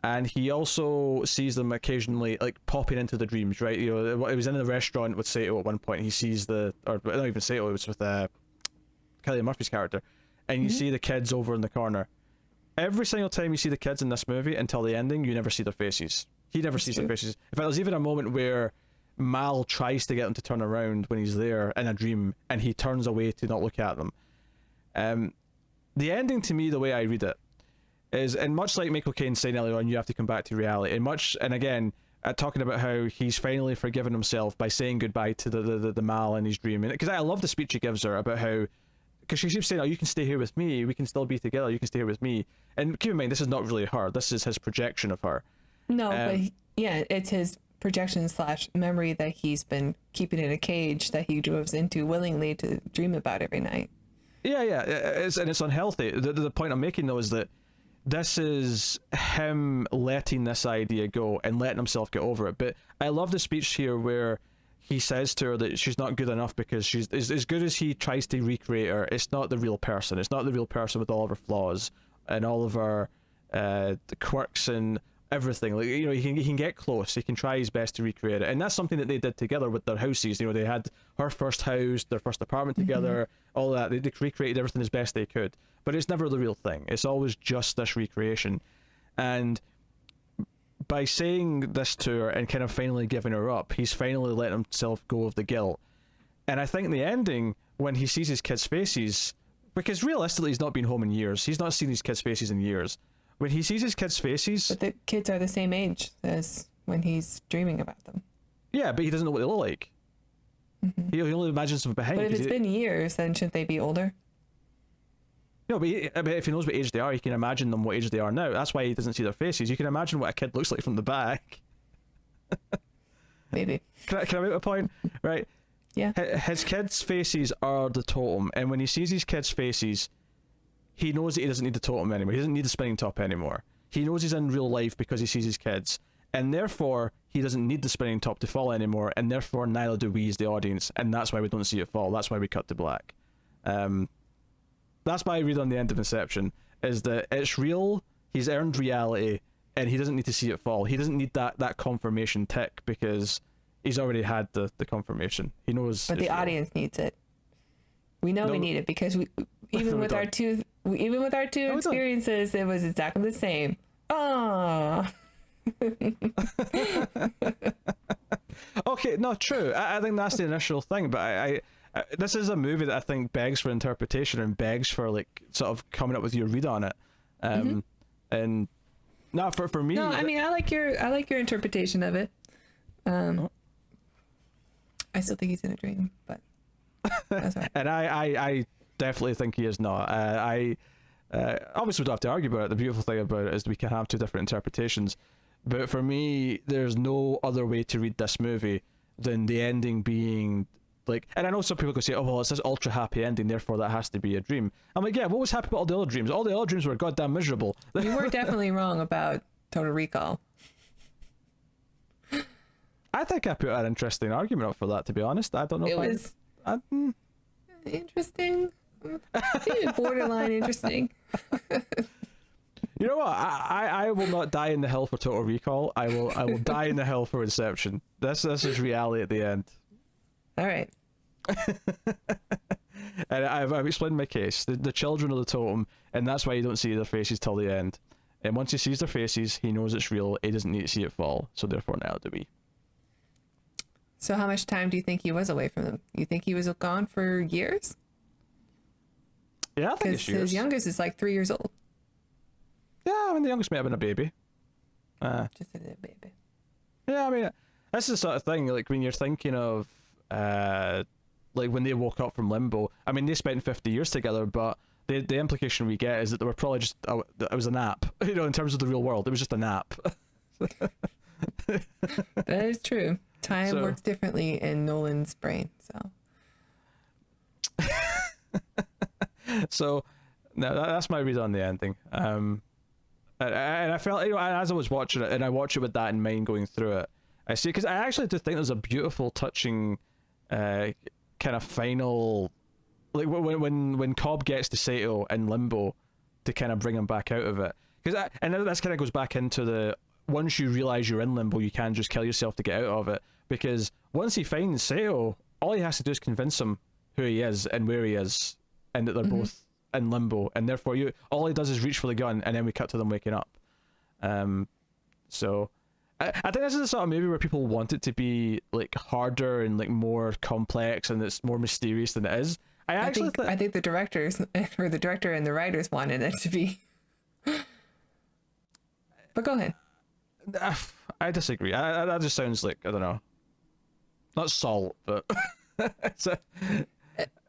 A: and he also sees them occasionally like popping into the dreams, right? You know, it was in the restaurant with Sato at one point. He sees or not even Sato, it was with Cillian Murphy's character, and you see the kids over in the corner. Every single time you see the kids in this movie until the ending, you never see their faces. He never sees their faces. In fact, there's even a moment where Mal tries to get him to turn around when he's there in a dream, and he turns away to not look at them. The ending, to me, the way I read it, is, and much like Michael Caine saying earlier on, you have to come back to reality. And again, talking about how he's finally forgiven himself by saying goodbye to the Mal in his dream. Because I love the speech he gives her about how, because she keeps saying, "Oh, you can stay here with me. We can still be together. You can stay here with me." And keep in mind, this is not really her. This is his projection of her.
B: No, but it's his projection / memory that he's been keeping in a cage that he goes into willingly to dream about every night. Yeah.
A: It's unhealthy. The point I'm making, though, is that this is him letting this idea go and letting himself get over it. But I love the speech here where he says to her that she's not good enough because she's as good as he tries to recreate her. It's not the real person. It's not the real person with all of her flaws and all of her quirks and everything. Like, you know, he can get close. He can try his best to recreate it, and that's something that they did together with their houses. You know, they had her first house, their first apartment together, all that. They recreated everything as best they could, but it's never the real thing. It's always just this recreation. And by saying this to her and kind of finally giving her up, he's finally letting himself go of the guilt. And I think the ending, when he sees his kids' faces, because realistically he's not been home in years, he's not seen his kids' faces in years. When he sees his kids' faces...
B: But the kids are the same age as when he's dreaming about them. Yeah,
A: but he doesn't know what they look like. He only imagines them behind.
B: But if it's been years, then shouldn't they be older?
A: No, but if he knows what age they are, he can imagine them what age they are now. That's why he doesn't see their faces. You can imagine what a kid looks like from the back.
B: Maybe.
A: Can I make a point? Right.
B: Yeah.
A: His kids' faces are the totem, and when he sees his kids' faces, he knows that he doesn't need the totem anymore. He doesn't need the spinning top anymore. He knows he's in real life because he sees his kids, and therefore he doesn't need the spinning top to fall anymore, and therefore neither do we as the audience, and that's why we don't see it fall. That's why we cut to black. That's my read on the end of Inception, is that it's real, he's earned reality, and he doesn't need to see it fall. He doesn't need that confirmation tick because he's already had the confirmation. He knows.
B: But the audience needs it. We know we need it because even with our two experiences, it was exactly the same. Ah.
A: Okay, no, true. I think that's the initial thing, but I this is a movie that I think begs for interpretation and begs for like sort of coming up with your read on it. And no, for me.
B: No, I mean I like your interpretation of it. I still think he's in a dream, but that's all right.
A: And I definitely think he is not. Obviously we don't have to argue about it. The beautiful thing about it is we can have two different interpretations. But for me, there's no other way to read this movie than the ending being like, and I know some people could say, oh well, it's this ultra happy ending, therefore that has to be a dream. I'm like, yeah, what was happy about all the other dreams? All the other dreams were goddamn miserable.
B: You were definitely wrong about Total Recall.
A: I think I put an interesting argument up for that, to be honest. I don't know
B: it was interesting. Maybe borderline interesting.
A: You know what? I will not die in the hell for Total Recall. I will die in the hell for Inception. This is reality at the end.
B: All right.
A: And I've explained my case. The children are the totem, and that's why you don't see their faces till the end. And once he sees their faces, he knows it's real. He doesn't need to see it fall. So therefore, now do we.
B: So how much time do you think he was away from them? You think he was gone for years?
A: Yeah, I think it's years.
B: His youngest is like 3 years old.
A: Yeah, I mean, the youngest may have been a baby.
B: Just a little baby.
A: Yeah, I mean, this is the sort of thing, like, when you're thinking of, like, when they woke up from limbo. I mean, they spent 50 years together, but the implication we get is that they were probably just, it was a nap. You know, in terms of the real world, it was just a nap.
B: That is true. Time works differently in Nolan's brain, so.
A: So, no, that's my read on the ending. And I felt, you know, as I was watching it, and I watch it with that in mind going through it, I see, because I actually do think there's a beautiful, touching, kind of final, like when Cobb gets to Sato in limbo to kind of bring him back out of it. and this kind of goes back into the, once you realize you're in limbo, you can't just kill yourself to get out of it, because once he finds Sato, all he has to do is convince him who he is and where he is, and that they're both in limbo, and therefore all he does is reach for the gun, and then we cut to them waking up. So I think this is the sort of movie where people want it to be like harder and like more complex, and it's more mysterious than it is. I
B: think the directors or the director and the writers wanted it to be. But go ahead.
A: I disagree. That just sounds like, I don't know, not salt, but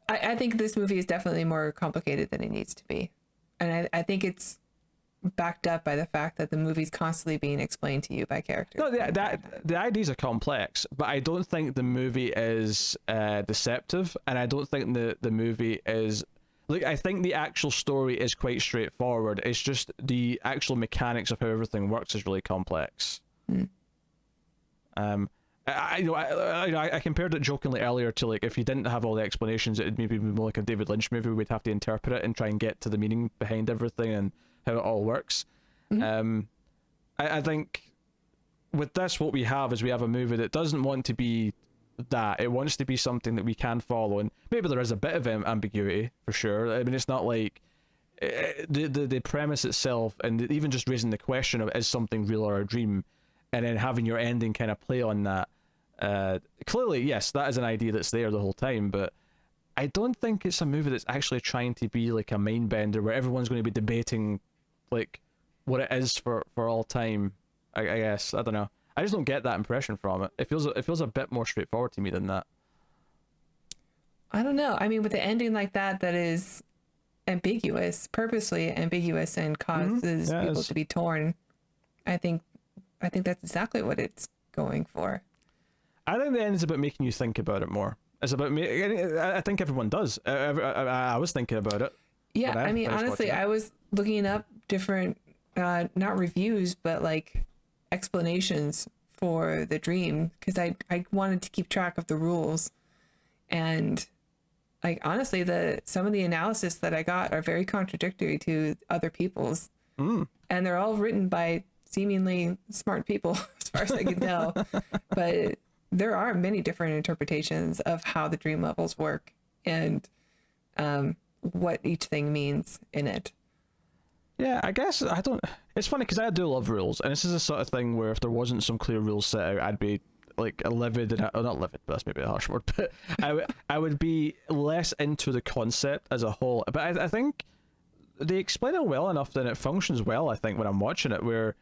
B: I think this movie is definitely more complicated than it needs to be, and I think it's backed up by the fact that the movie's constantly being explained to you by characters.
A: No, the ideas are complex, but I don't think the movie is deceptive, and I don't think the movie is, like, I think the actual story is quite straightforward. It's just the actual mechanics of how everything works is really complex. I compared it jokingly earlier to, like, if you didn't have all the explanations, it'd maybe be more like a David Lynch movie. We'd have to interpret it and try and get to the meaning behind everything and how it all works. I think with this, what we have is we have a movie that doesn't want to be that. It wants to be something that we can follow, and maybe there is a bit of ambiguity for sure. I mean, it's not like the premise itself, and even just raising the question of is something real or a dream, and then having your ending kind of play on that. Clearly, yes, that is an idea that's there the whole time, but I don't think it's a movie that's actually trying to be like a mind bender where everyone's going to be debating like what it is for all time. I guess, I don't know. I just don't get that impression from it. It feels a bit more straightforward to me than that.
B: I don't know. I mean, with the ending like that is ambiguous, purposely ambiguous, and causes people to be torn. I think that's exactly what it's going for.
A: I think the end is about making you think about it more. It's about me. I think everyone does. I was thinking about it.
B: Yeah, I mean, honestly, I was looking up different, not reviews, but like explanations for the dream, because I wanted to keep track of the rules, and like honestly, some of the analysis that I got are very contradictory to other people's, and they're all written by seemingly smart people, as far as I can tell. But there are many different interpretations of how the dream levels work and what each thing means in it.
A: Yeah, I guess I don't. It's funny because I do love rules, and this is the sort of thing where if there wasn't some clear rules set out, I'd be like livid, and not livid, but that's maybe a harsh word. But I would be less into the concept as a whole. But I think they explain it well enough that it functions well. I think when I'm watching it, where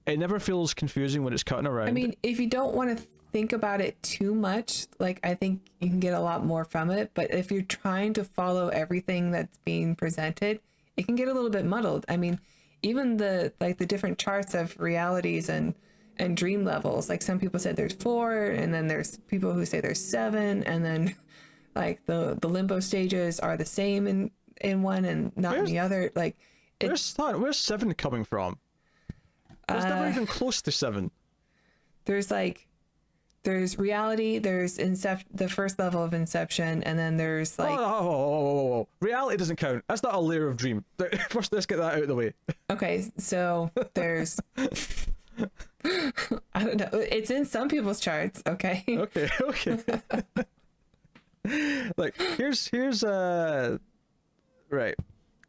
A: it never feels confusing when it's cutting around.
B: I mean, if you don't want to think about it too much, like I think you can get a lot more from it. But if you're trying to follow everything that's being presented, it can get a little bit muddled. I mean, even the different charts of realities and dream levels, like some people said there's 4, and then there's people who say there's 7, and then like the limbo stages are the same in one and not in the other. Like
A: where's 7 coming from? It's never even close to 7.
B: There's reality, there's the first level of Inception, and then there's like...
A: Oh. Reality doesn't count. That's not a layer of dream. First, let's get that out of the way.
B: Okay, so there's... I don't know. It's in some people's charts, okay?
A: Okay. Like, here's right.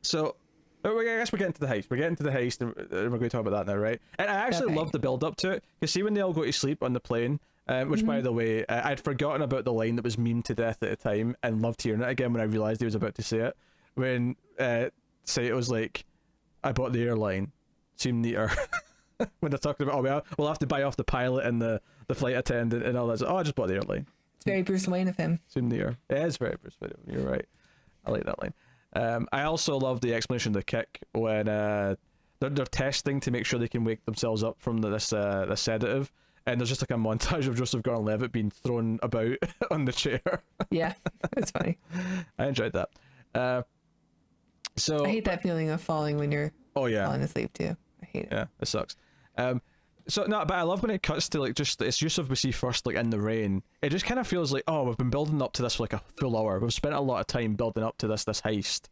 A: So... I guess we're getting to the heist. And we're going to talk about that now, right? And I actually love the build up to it, because see when they all go to sleep on the plane, which by the way, I'd forgotten about the line that was memed to death at the time, and loved hearing it again when I realised he was about to say it. When it was like, I bought the airline, seemed neater. When they're talking about, we'll have to buy off the pilot and the flight attendant and all that. I just bought the airline.
B: It's very Bruce Wayne of him.
A: Seemed neater. It is very Bruce Wayne of him. You're right. I like that line. I also love the explanation of the kick when they're testing to make sure they can wake themselves up from this sedative, and there's just like a montage of Joseph Gordon-Levitt being thrown about on the chair.
B: Yeah, it's funny.
A: I enjoyed that. So
B: I hate that feeling of falling when you're falling asleep too. I hate it.
A: Yeah, it sucks. But I love when it cuts to like just it's Yusuf we see first like in the rain. It just kind of feels like, we've been building up to this for like a full hour. We've spent a lot of time building up to this heist,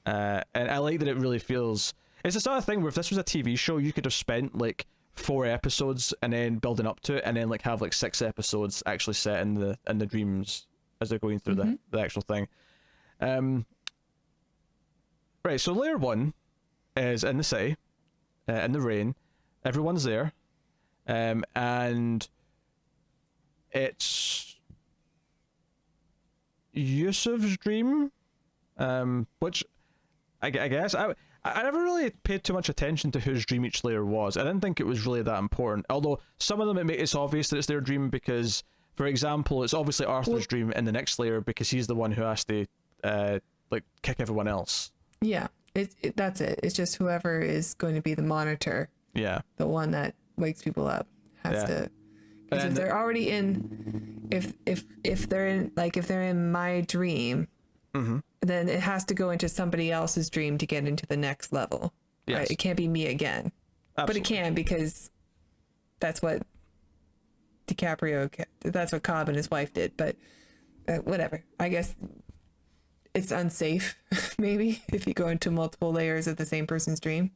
A: and I like that it really feels. It's the sort of thing where if this was a TV show, you could have spent like 4 episodes and then building up to it, and then like have like 6 episodes actually set in the dreams as they're going through the actual thing. Right, so layer 1 is in the city, in the rain. Everyone's there, and it's Yusuf's dream, which I guess I never really paid too much attention to whose dream each layer was. I didn't think it was really that important. Although some of them it's obvious that it's their dream because, for example, it's obviously Arthur's dream in the next layer because he's the one who has to like kick everyone else.
B: Yeah, that's it. It's just whoever is going to be the monitor.
A: Yeah.
B: The one that wakes people up has to. Because if they're already in, if they're in my dream, then it has to go into somebody else's dream to get into the next level. Yes. Right? It can't be me again. Absolutely. But it can because that's what that's what Cobb and his wife did. But whatever. I guess it's unsafe, maybe, if you go into multiple layers of the same person's dream.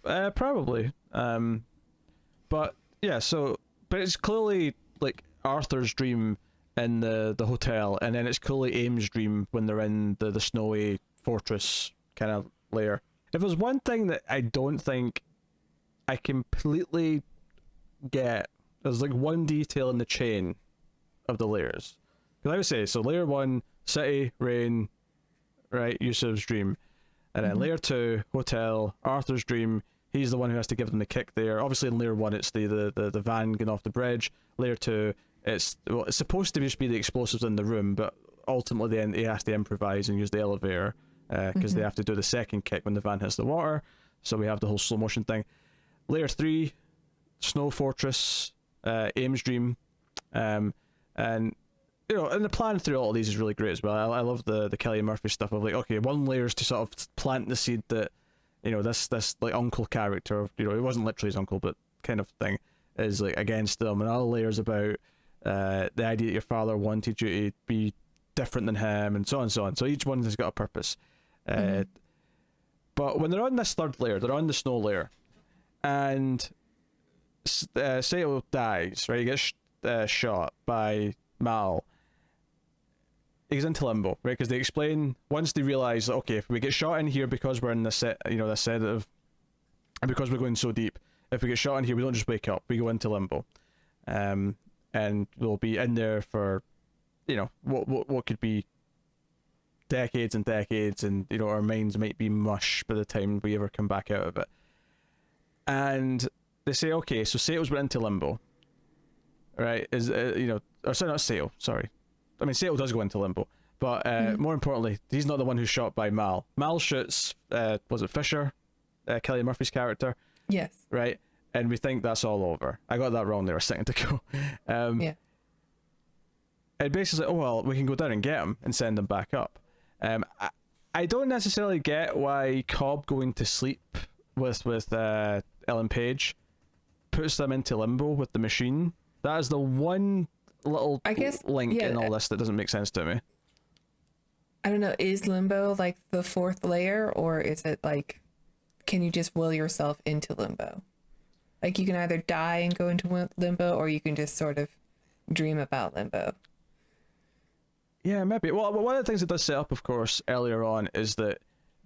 A: Probably. But yeah, but it's clearly like Arthur's dream in the hotel, and then it's clearly Aim's dream when they're in the snowy fortress kind of layer. If there's one thing that I don't think I completely get, there's like one detail in the chain of the layers. Because I would say, so layer 1, city, rain, right, Yusuf's dream. And then layer 2, hotel, Arthur's dream. He's the one who has to give them the kick there. Obviously in layer 1 it's the van getting off the bridge. Layer 2, it's supposed to just be the explosives in the room, but ultimately then he has to improvise and use the elevator because they have to do the second kick when the van hits the water. So we have the whole slow motion thing. Layer 3, snow fortress, Aim's dream, and you know, and the plan through all of these is really great as well. I love the Cillian Murphy stuff of like, okay, one layer is to sort of plant the seed that, you know, this like uncle character, you know, it wasn't literally his uncle, but kind of thing, is like against them, and other layers about the idea that your father wanted you to be different than him, and so on and so on. So each one has got a purpose. But when they're on this third layer, they're on the snow layer, and Sato dies, right? He gets shot by Mal. He's into limbo, right? Because they explain, once they realise that, okay, if we get shot in here because we're in this sedative, and because we're going so deep, if we get shot in here, we don't just wake up, we go into limbo. And we'll be in there for, you know, what could be decades and decades, and, you know, our minds might be mush by the time we ever come back out of it. And they say, okay, so Sato's went into limbo, right? Is, you know, or sorry, not Sato, sorry. I mean, Sato does go into limbo, but more importantly, he's not the one who's shot by Mal. Mal shoots, was it Fisher? Cillian Murphy's character?
B: Yes. Right?
A: And we think that's all over. I got that wrong there a second ago. Yeah. It basically, oh, well, we can go down and get him and send him back up. I don't necessarily get why Cobb going to sleep with Ellen Page puts them into limbo with the machine. That is the one little link in all this that doesn't make sense to me.
B: I don't know, is limbo like the fourth layer, or is it like, can you just will yourself into limbo? Like you can either die and go into limbo, or you can just sort of dream about limbo.
A: Yeah, maybe. Well, one of the things it does set up, of course, earlier on is that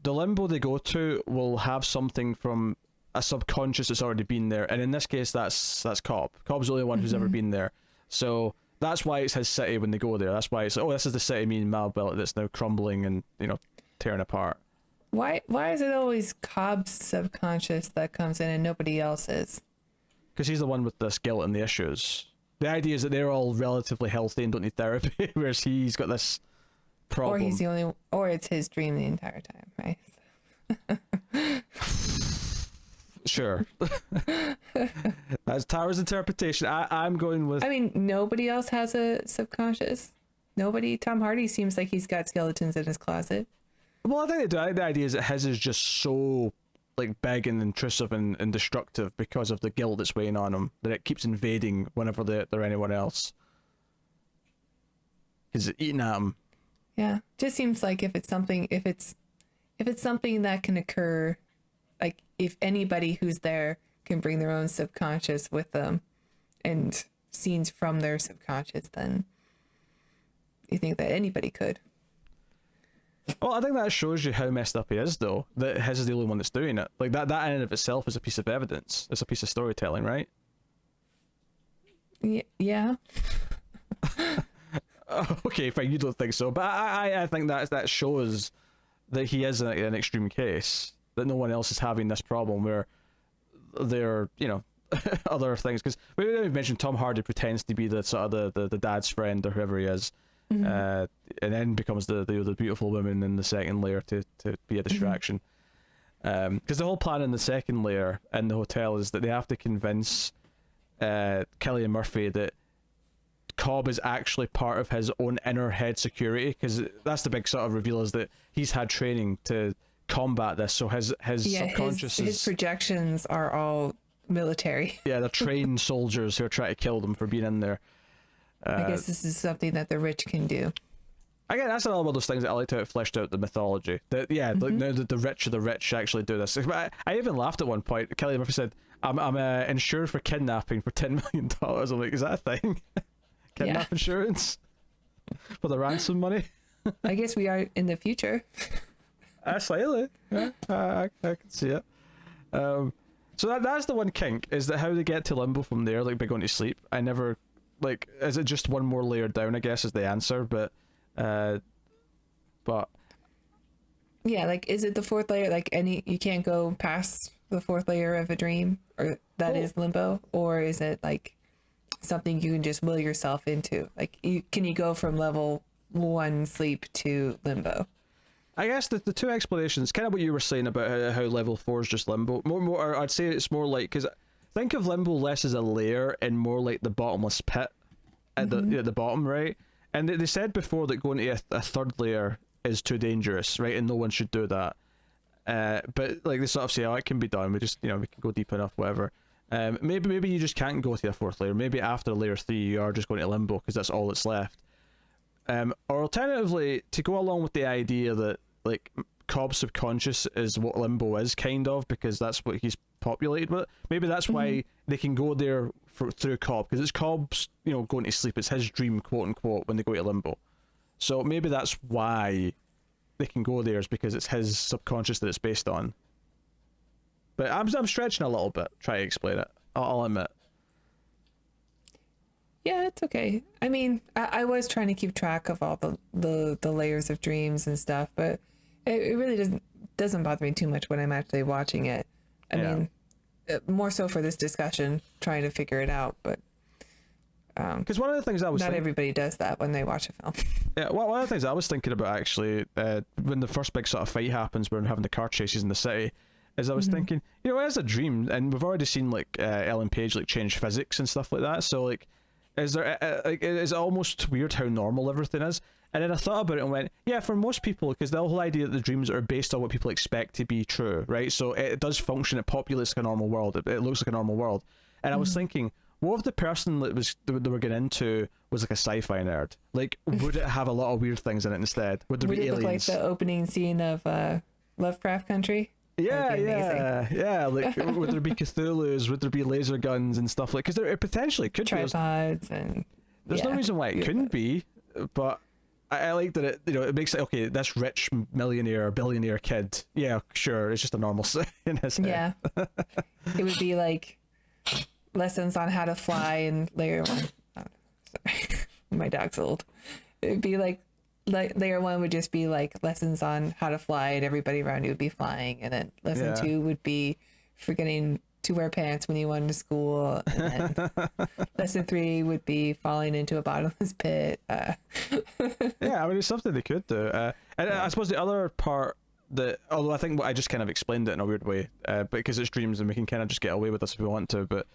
A: the limbo they go to will have something from a subconscious that's already been there, and in this case, that's Cobb. Cobb's the only one who's ever been there, so that's why it's his city when they go there. That's why it's, oh, this is the city me and Mal built that's now crumbling and, you know, tearing apart.
B: Why is it always Cobb's subconscious that comes in and nobody else's?
A: Because he's the one with this guilt and the issues. The idea is that they're all relatively healthy and don't need therapy, whereas he's got this problem.
B: Or he's the only, or it's his dream the entire time, right?
A: Sure. That's Tara's interpretation. I'm going with...
B: I mean, nobody else has a subconscious. Nobody. Tom Hardy seems like he's got skeletons in his closet.
A: Well, I think the idea is that his is just so like big and intrusive and destructive because of the guilt that's weighing on him, that it keeps invading whenever they're anyone else. Because it's eating at him.
B: Yeah. Just seems like if it's something that can occur, like if anybody who's there can bring their own subconscious with them and scenes from their subconscious, then you think that anybody could.
A: Well, I think that shows you how messed up he is, though, that his is the only one that's doing it. Like, that in and of itself is a piece of evidence. It's a piece of storytelling, right?
B: Yeah.
A: Okay, fine, you don't think so. But I think that shows that he is an extreme case, that no one else is having this problem where they're, other things. Because we mentioned Tom Hardy pretends to be the sort of the dad's friend or whoever he is. And then becomes the beautiful woman in the second layer to be a distraction. Because the whole plan in the second layer in the hotel is that they have to convince Cillian Murphy that Cobb is actually part of his own inner head security, because that's the big sort of reveal, is that he's had training to combat this, so his subconscious
B: his projections are all military.
A: Yeah, they're trained soldiers who are trying to kill them for being in there.
B: I guess this is something that the rich can do.
A: Again, that's another one of those things that I liked how it fleshed out the mythology. That like now that the rich of the rich actually do this. I even laughed at one point. Cillian Murphy said, "I'm insured for kidnapping for $10 million." I'm like, is that a thing? Kidnap insurance for the ransom money?
B: I guess we are in the future.
A: Slightly. Yeah, I can see it. So that's the one kink, is that how they get to limbo from there, like by going to sleep. I never, like, is it just one more layer down, I guess, is the answer, but yeah,
B: like, is it the fourth layer? Like, you can't go past the fourth layer of a dream, or that is limbo, or is it like something you can just will yourself into? Like, can you go from level 1 sleep to limbo?
A: I guess the two explanations, kind of what you were saying about how level 4 is just limbo. More, I'd say it's more like, because think of limbo less as a layer and more like the bottomless pit at the bottom, right? And they said before that going to a third layer is too dangerous, right? And no one should do that. But like they sort of say, oh, it can be done. We just, we can go deep enough, whatever. Maybe you just can't go to a fourth layer. Maybe after layer 3 you are just going to limbo because that's all that's left. Or alternatively, to go along with the idea that like Cobb's subconscious is what limbo is, kind of, because that's what he's populated with. Maybe that's why they can go there through Cobb, because it's Cobb's, going to sleep. It's his dream, quote unquote, when they go to limbo. So maybe that's why they can go there, is because it's his subconscious that it's based on. But I'm stretching a little bit, try to explain it. I'll admit.
B: Yeah, it's okay. I mean, I was trying to keep track of all the layers of dreams and stuff, but it really doesn't bother me too much when I'm actually watching it. I mean, more so for this discussion, trying to figure it out, but
A: because one of the things I was
B: everybody does that when they watch a film.
A: Yeah, well, one of the things I was thinking about actually, when the first big sort of fight happens, when having the car chases in the city, is I was thinking, as a dream, and we've already seen like Ellen Page like change physics and stuff like that. So like, is it almost weird how normal everything is? And then I thought about it and went, yeah, for most people, because the whole idea that the dreams are based on what people expect to be true, right? So it does function, it populates like a normal world, it looks like a normal world. And I was thinking, what if the person that they were getting into was like a sci-fi nerd? Like, would it have a lot of weird things in it instead? Would there be aliens? Would it look like
B: the opening scene of Lovecraft Country?
A: Yeah. Like, would there be Cthulhu's? Would there be laser guns and stuff like? Because there potentially could
B: tripods
A: be.
B: and
A: there's no reason why it couldn't be, but I like that it. It makes it okay. This rich millionaire, billionaire kid. Yeah, sure. It's just a normal in his head.
B: Yeah, it would be like lessons on how to fly in layer 1. Oh, sorry, my dog's old. It would be like layer 1 would just be like lessons on how to fly, and everybody around you would be flying, and then lesson 2 would be forgetting to wear pants when you went to school, and then lesson 3 would be falling into a bottomless pit.
A: Yeah, I mean, it's something they could do. And I suppose the other part that, although I think I just kind of explained it in a weird way, because it's dreams and we can kind of just get away with this if we want to, but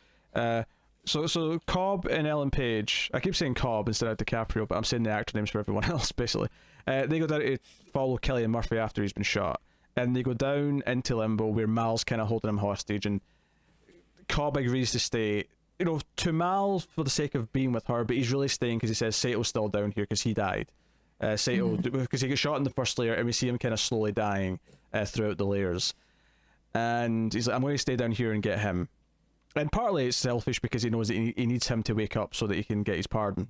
A: so Cobb and Ellen Page, I keep saying Cobb instead of DiCaprio, but I'm saying the actor names for everyone else, basically. They go down to follow Cillian Murphy after he's been shot, and they go down into limbo where Mal's kind of holding him hostage, and Cobb agrees to stay, to Mal for the sake of being with her, but he's really staying because he says Sato's still down here because he died. Sato, because he got shot in the first layer, and we see him kind of slowly dying throughout the layers. and he's like, I'm going to stay down here and get him. And partly it's selfish because he knows that he needs him to wake up so that he can get his pardon,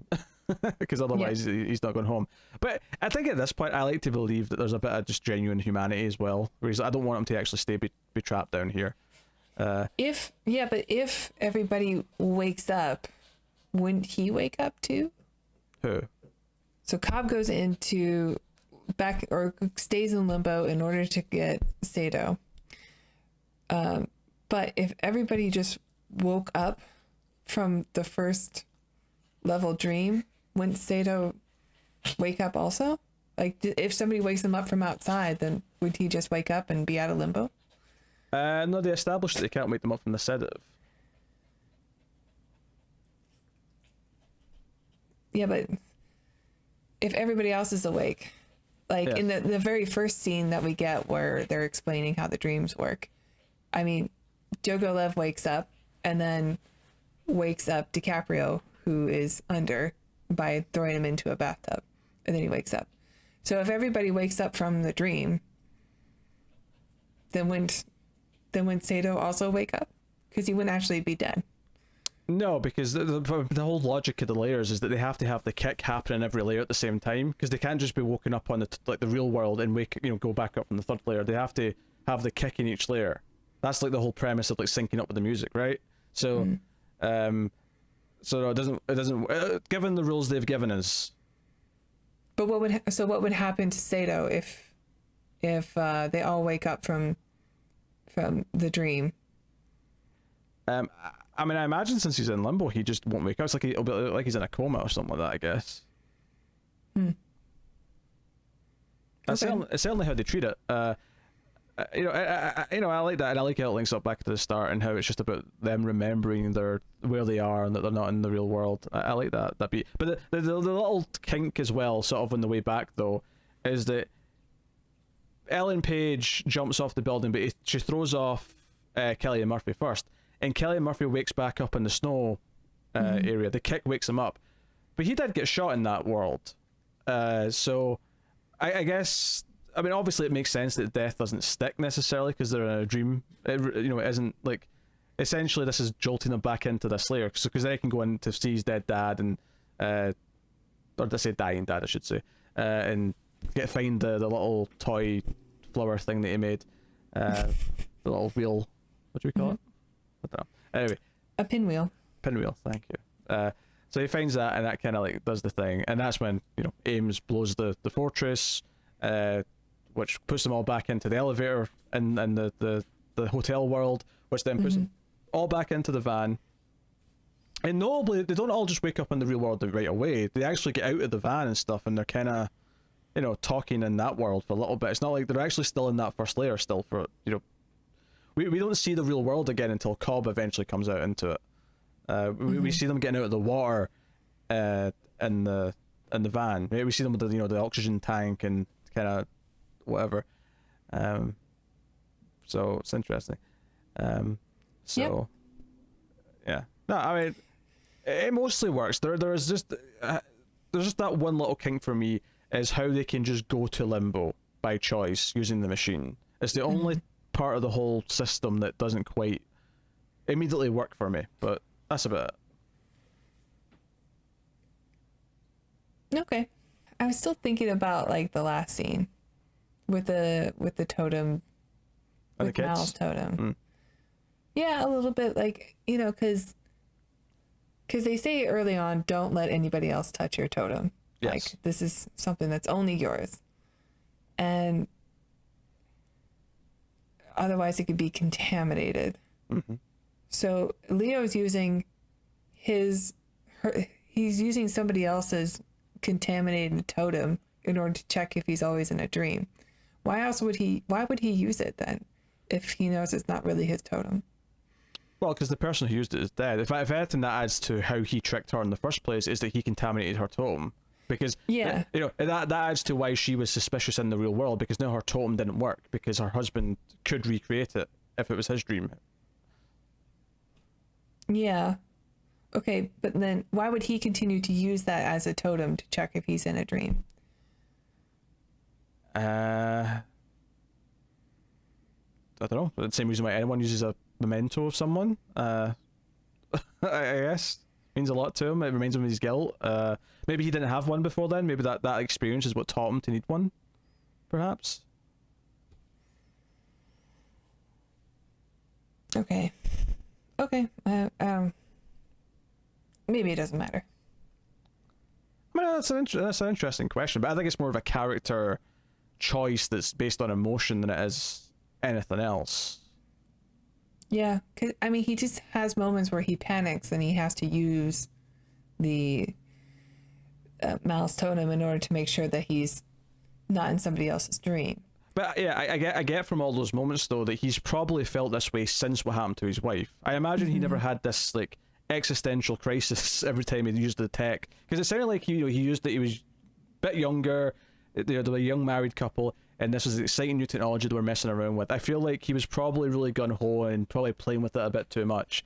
A: because otherwise he's not going home. But I think at this point I like to believe that there's a bit of just genuine humanity as well, whereas I don't want him to actually stay be trapped down here.
B: But if everybody wakes up, wouldn't he wake up too?
A: Who?
B: So Cobb goes into back or stays in limbo in order to get Sato. But if everybody just woke up from the first level dream, wouldn't Sato wake up also? Like, if somebody wakes him up from outside, then would he just wake up and be out of limbo?
A: No, they established that they can't wake them up from the sedative.
B: Yeah, but if everybody else is awake, like in the very first scene that we get where they're explaining how the dreams work, I mean, Jogo-Lev wakes up and then wakes up DiCaprio, who is under, by throwing him into a bathtub, and then he wakes up. So if everybody wakes up from the dream, then wouldn't Sato also wake up? Because he wouldn't actually be dead.
A: No, because the whole logic of the layers is that they have to have the kick happen in every layer at the same time, because they can't just be woken up on the real world and go back up from the third layer. They have to have the kick in each layer. That's like the whole premise of like syncing up with the music, right? So, so no, it doesn't. Given the rules they've given us.
B: But what would happen to Sato if they all wake up from the dream?
A: I mean, I imagine since he's in limbo, he just won't wake up. It's like he'll be like he's in a coma or something like that, I guess. That's certainly how they treat it. I like that, and I like how it links up back to the start and how it's just about them remembering where they are and that they're not in the real world. I like that beat. But the little kink as well, sort of on the way back though, is that Ellen Page jumps off the building, but she throws off Cillian Murphy first. And Cillian Murphy wakes back up in the snow area. The kick wakes him up. But he did get shot in that world. So I guess, I mean, obviously it makes sense that death doesn't stick necessarily because they're in a dream. It isn't like, essentially this is jolting them back into this layer. Because they can go in to see his dead dad and, or did I say dying dad, I should say, and find the little toy flower thing that he made. The little wheel, what do we call it? I don't know. Anyway,
B: a pinwheel,
A: thank you. So he finds that, and that kind of like does the thing, and that's when Ames blows the fortress, which puts them all back into the elevator and the hotel world, which then puts them all back into the van. And notably, they don't all just wake up in the real world right away. They actually get out of the van and stuff, and they're kind of talking in that world for a little bit. It's not like they're actually still in that first layer still for We don't see the real world again until Cobb eventually comes out into it. We see them getting out of the water in the van. Maybe we see them with the oxygen tank and kind of whatever. So it's interesting. Yeah. No, I mean, it mostly works. There's just that one little kink for me is how they can just go to limbo by choice using the machine. It's the only part of the whole system that doesn't quite immediately work for me, but that's about
B: it. Okay. I was still thinking about like the last scene with the totem, with Mal's totem. Yeah, a little bit, like, because they say early on, don't let anybody else touch your totem.
A: Yes.
B: Like, this is something that's only yours. And otherwise it could be contaminated. So Leo's using he's using somebody else's contaminated totem in order to check if he's always in a dream. Why would he use it then if he knows it's not really his totem?
A: Well, because the person who used it is dead. If anything, that adds to how he tricked her in the first place, is that he contaminated her totem. Because that adds to why she was suspicious in the real world, because now her totem didn't work because her husband could recreate it if it was his dream.
B: Yeah. Okay, but then why would he continue to use that as a totem to check if he's in a dream?
A: I don't know, the same reason why anyone uses a memento of someone. I guess means a lot to him. It reminds him of his guilt. Maybe he didn't have one before then. Maybe that experience is what taught him to need one, perhaps.
B: Okay. Maybe it doesn't matter.
A: I mean, that's an interesting question, but I think it's more of a character choice that's based on emotion than it is anything else.
B: Yeah, 'cause, I mean, he just has moments where he panics and he has to use the malice totem in order to make sure that he's not in somebody else's dream.
A: But yeah, I get from all those moments though that he's probably felt this way since what happened to his wife. I imagine he never had this like existential crisis every time he used the tech, because it sounded like he used it. He was a bit younger. They were a young married couple, and this was exciting new technology they were messing around with. I feel like he was probably really gun ho and probably playing with it a bit too much.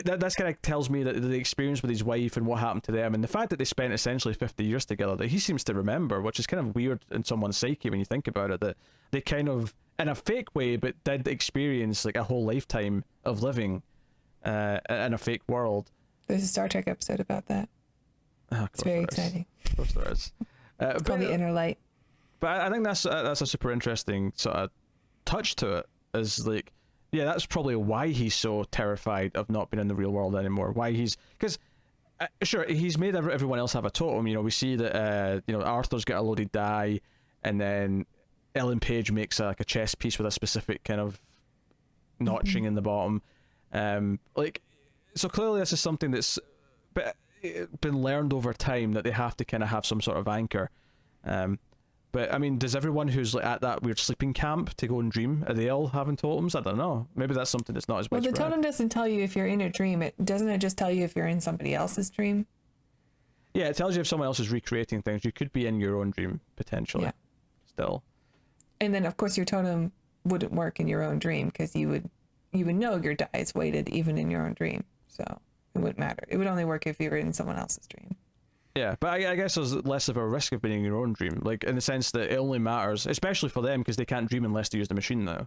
A: That kind of tells me that the experience with his wife and what happened to them, and the fact that they spent essentially 50 years together, that he seems to remember, which is kind of weird in someone's psyche when you think about it, that they kind of, in a fake way, but did experience like a whole lifetime of living in a fake world.
B: There's a Star Trek episode about that. It's very exciting.
A: Of course there is.
B: It's called The Inner Light.
A: But I think that's a super interesting sort of touch to it. Is like, yeah, that's probably why he's so terrified of not being in the real world anymore. Why because sure, he's made everyone else have a totem. We see that Arthur's got a loaded die, and then Ellen Page makes a chess piece with a specific kind of notching in the bottom. So clearly this is something that's been learned over time, that they have to kind of have some sort of anchor. But I mean, does everyone who's like at that weird sleeping camp to go and dream, are they all having totems? I don't know. Maybe that's something that's not as
B: well.
A: widespread.
B: The totem doesn't tell you if you're in a dream. It just tell you if you're in somebody else's dream.
A: Yeah, it tells you if someone else is recreating things. You could be in your own dream potentially. Yeah. Still.
B: And then of course your totem wouldn't work in your own dream, because you would know your die is weighted even in your own dream. So it wouldn't matter. It would only work if you were in someone else's dream. Yeah,
A: but I guess there's less of a risk of being in your own dream, like in the sense that it only matters, especially for them, because they can't dream unless they use the machine now.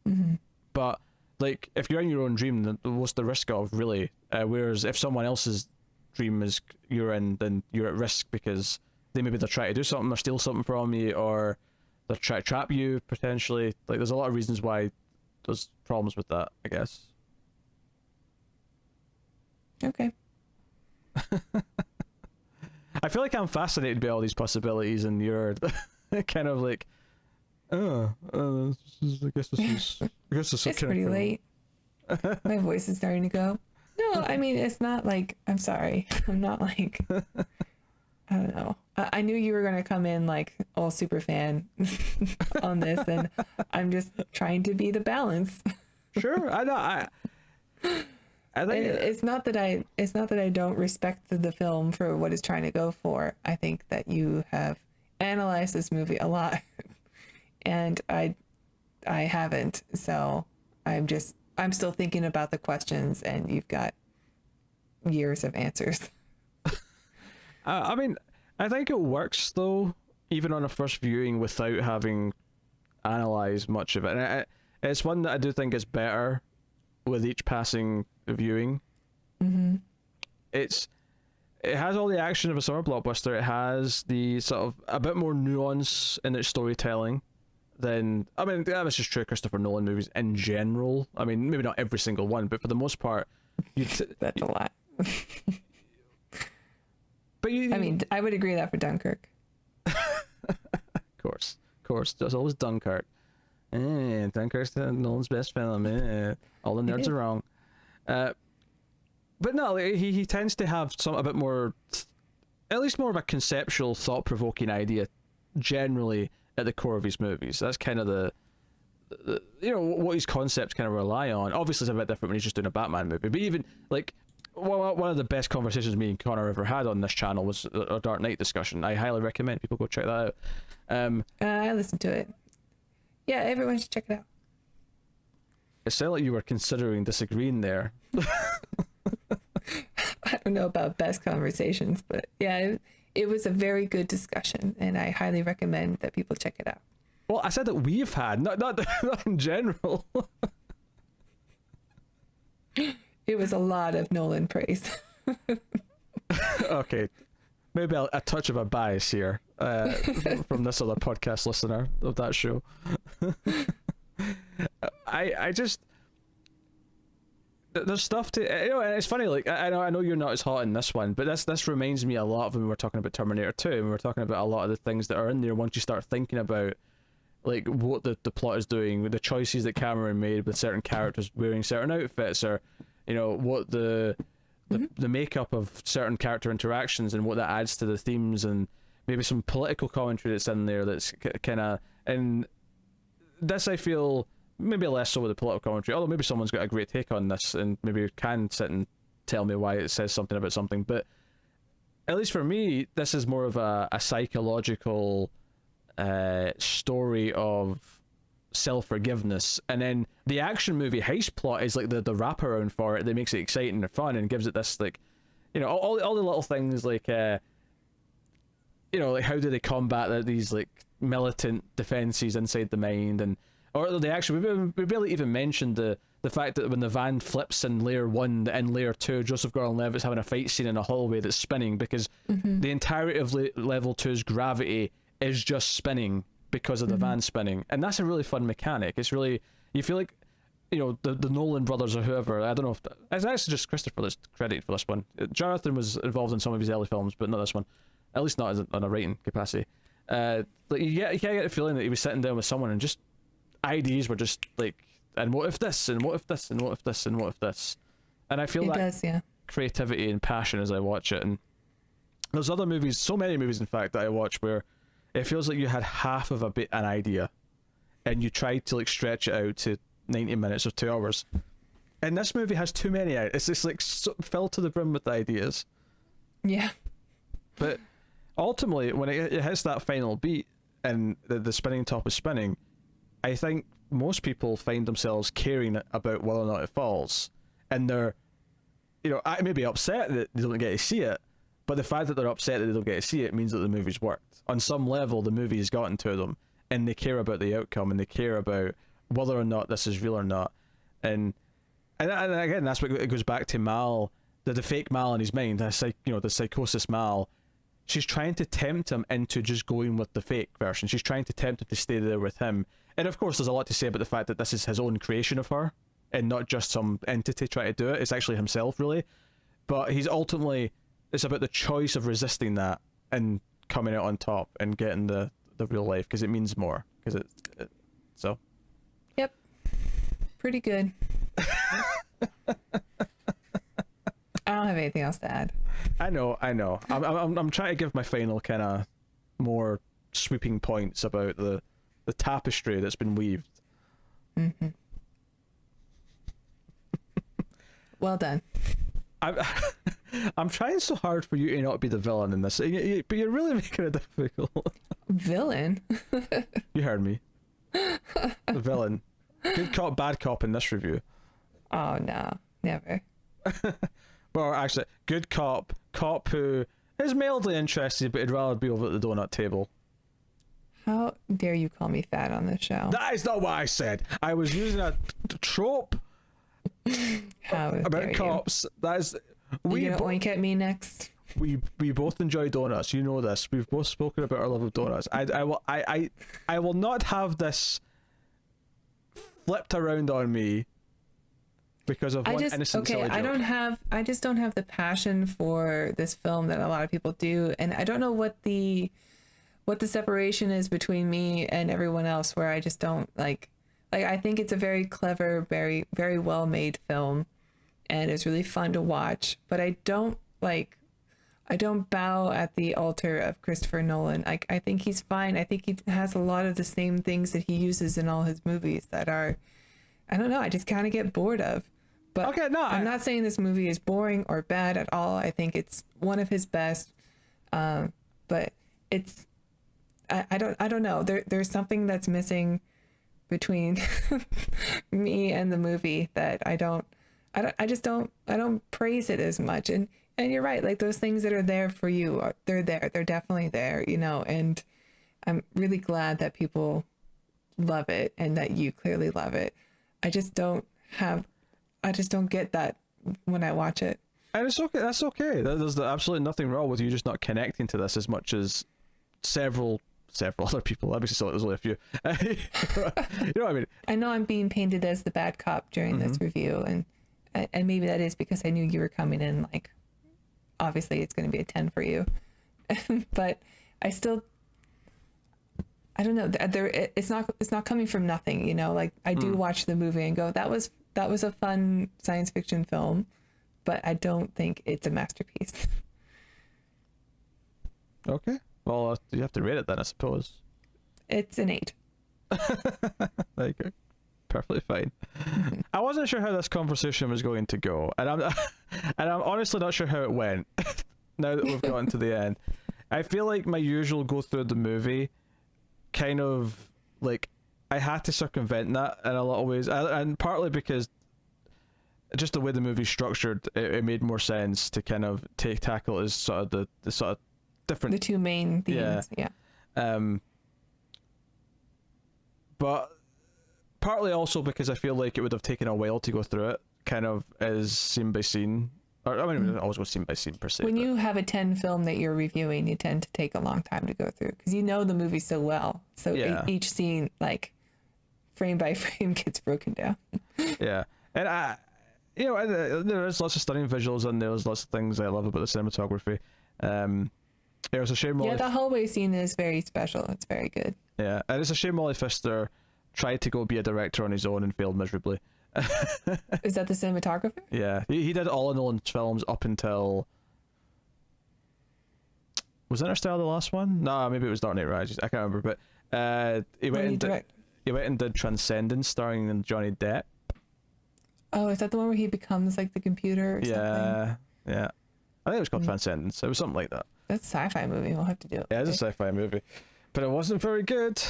B: Mm-hmm.
A: But like, if you're in your own dream, then what's the risk of, really? Whereas if someone else's dream is you're in, then you're at risk, because they're trying to do something or steal something from you, or they're trying to trap you potentially. Like, there's a lot of reasons why there's problems with that, I guess.
B: Okay.
A: I feel like I'm fascinated by all these possibilities, and you're kind of like, I guess
B: it's pretty late. My voice is starting to go. No, I mean, it's not like, I'm sorry. I'm not like, I don't know. I knew you were going to come in like all super fan on this, and I'm just trying to be the balance.
A: Sure, I know. I think
B: it's not that I don't respect the film for what it's trying to go for. I think that you have analyzed this movie a lot, and I haven't. So I'm still thinking about the questions, and you've got years of answers.
A: I mean, I think it works though, even on a first viewing, without having analyzed much of it. And it's one that I do think is better with each passing viewing.
B: Mm-hmm.
A: It has all the action of a summer blockbuster. It has the sort of a bit more nuance in its storytelling than, I mean, that was just true of Christopher Nolan movies in general. I mean, maybe not every single one, but for the most part,
B: that's a lot.
A: But
B: I mean, I would agree that for Dunkirk.
A: Of course, there's always Dunkirk. Dunkirk's Nolan's best film. All the nerds are wrong. But no, he tends to have a bit more, at least more of a conceptual, thought-provoking idea generally at the core of his movies. That's kind of the what his concepts kind of rely on. Obviously, it's a bit different when he's just doing a Batman movie. But even like, one of the best conversations me and Connor ever had on this channel was a Dark Knight discussion. I highly recommend people go check that out.
B: I listened to it. Yeah, everyone should check it out.
A: It sounded like you were considering disagreeing there.
B: I don't know about best conversations, but yeah, it was a very good discussion, and I highly recommend that people check it out.
A: Well, I said that we've had, not not in general.
B: It was a lot of Nolan praise.
A: Okay, maybe a touch of a bias here from this other podcast listener of that show. I just, there's stuff to, you know, and it's funny, like I know you're not as hot in this one, but this reminds me a lot of when we were talking about Terminator 2, and we were talking about a lot of the things that are in there once you start thinking about like what the plot is doing, the choices that Cameron made with certain characters wearing certain outfits, or you know what the makeup of certain character interactions and what that adds to the themes, and maybe some political commentary that's in there that's kind of, and this I feel maybe less so with the political commentary, although maybe someone's got a great take on this and maybe can sit and tell me why it says something about something, but at least for me this is more of a psychological story of self-forgiveness, and then the action movie heist plot is like the wraparound for it that makes it exciting and fun and gives it this, like, you know, all the little things like you know, like how do they combat these like militant defenses inside the mind, and or they actually we barely even mentioned the fact that when the van flips in layer 1 and layer 2, Joseph Gordon-Levitt's having a fight scene in a hallway that's spinning because the entirety of level 2's gravity is just spinning because of the van spinning, and that's a really fun mechanic. It's really, you feel like, you know, the Nolan brothers or whoever, I don't know if it's actually just Christopher that's credited for this one. Jonathan was involved in some of his early films, but not this one, at least not on a writing capacity. Like you can't get the feeling that he was sitting down with someone and just ideas were just like, and what if this, and what if this, and what if this, and what if this, and I feel
B: It
A: that
B: does, yeah.
A: creativity and passion as I watch it. And there's other movies, so many movies in fact, that I watch where it feels like you had half of an idea and you tried to like stretch it out to 90 minutes or 2 hours, and this movie has too many. It's just like filled to the brim with ideas.
B: Yeah.
A: But ultimately when it hits that final beat and the spinning top is spinning, I think most people find themselves caring about whether or not it falls, and they're, you know, I may be upset that they don't get to see it, but the fact that they're upset that they don't get to see it means that the movie's worked. On some level, the movie has gotten to them, and they care about the outcome, and they care about whether or not this is real or not. And again, that's what it goes back to Mal, the fake Mal in his mind, the psychosis Mal. She's trying to tempt him into just going with the fake version. She's trying to tempt him to stay there with him. And of course, there's a lot to say about the fact that this is his own creation of her, and not just some entity trying to do it. It's actually himself, really. But he's ultimately, it's about the choice of resisting that and coming out on top and getting the real life, because it means more. Because so.
B: Yep. Pretty good. I don't have anything else to add.
A: I know. I'm trying to give my final kind of more sweeping points about the tapestry that's been weaved.
B: Mm-hmm. Well done.
A: I'm trying so hard for you to not be the villain in this, but you're really making it difficult.
B: Villain?
A: You heard me. The villain. Good cop, bad cop in this review.
B: Oh, no. Never.
A: Well, actually, good cop who is mildly interested, but he'd rather be over at the donut table.
B: How dare you call me fat on this show?
A: That is not what I said. I was using a trope about cops. That is.
B: You gonna oink at me next?
A: We both enjoy donuts. You know this. We've both spoken about our love of donuts. I will not have this flipped around on me because of one innocent silly joke.
B: I just don't have the passion for this film that a lot of people do, and I don't know what the separation is between me and everyone else, where I just don't like I think it's a very clever, very, very well made film, and it's really fun to watch, but I don't bow at the altar of Christopher Nolan. I think he's fine. I think he has a lot of the same things that he uses in all his movies that are, I don't know, I just kind of get bored of. But okay, no, I'm not saying this movie is boring or bad at all. I think it's one of his best. But it's, I don't know. There's something that's missing between me and the movie that I don't praise it as much. And you're right. Like, those things that are there for you, they're there. They're definitely there, you know, and I'm really glad that people love it and that you clearly love it. I just don't get that when I watch it.
A: And it's okay. That's okay. There's absolutely nothing wrong with you just not connecting to this as much as several other people. Obviously, there's only a few. You know what I mean?
B: I know I'm being painted as the bad cop during this review, and maybe that is because I knew you were coming in like, obviously it's going to be a 10 for you, but I don't know. It's not coming from nothing, you know. Like I do watch the movie and go, that was a fun science fiction film, but I don't think it's a masterpiece.
A: Okay. Well, you have to rate it then, I suppose.
B: It's an 8.
A: There you go. Perfectly fine. I wasn't sure how this conversation was going to go, and I'm honestly not sure how it went. Now that we've gotten to the end, I feel like my usual go through the movie, kind of like I had to circumvent that in a lot of ways, and partly because just the way the movie's structured, it made more sense to kind of tackle it as sort of the sort of different,
B: the two main themes. Yeah.
A: But partly also because I feel like it would have taken a while to go through it, kind of as scene by scene. Or I mean, it always goes scene by scene per se.
B: When you have a 10 film that you're reviewing, you tend to take a long time to go through because you know the movie so well. So each scene, like frame by frame, gets broken down.
A: Yeah, and there is lots of stunning visuals and there's lots of things I love about the cinematography. It was a shame.
B: The hallway scene is very special. It's very good.
A: Yeah, and it's a shame Molly Pfister tried to go be a director on his own and failed miserably.
B: Is that the cinematographer?
A: Yeah, he did all of Nolan's films up until... Was Interstellar the last one? No, maybe it was Dark Knight Rises. I can't remember, but he went and did Transcendence starring Johnny Depp.
B: Oh, is that the one where he becomes like the computer or something?
A: Yeah. I think it was called Transcendence. It was something like that.
B: That's a sci-fi movie. We'll have to do it.
A: Yeah, it's a sci-fi movie. But it wasn't very good.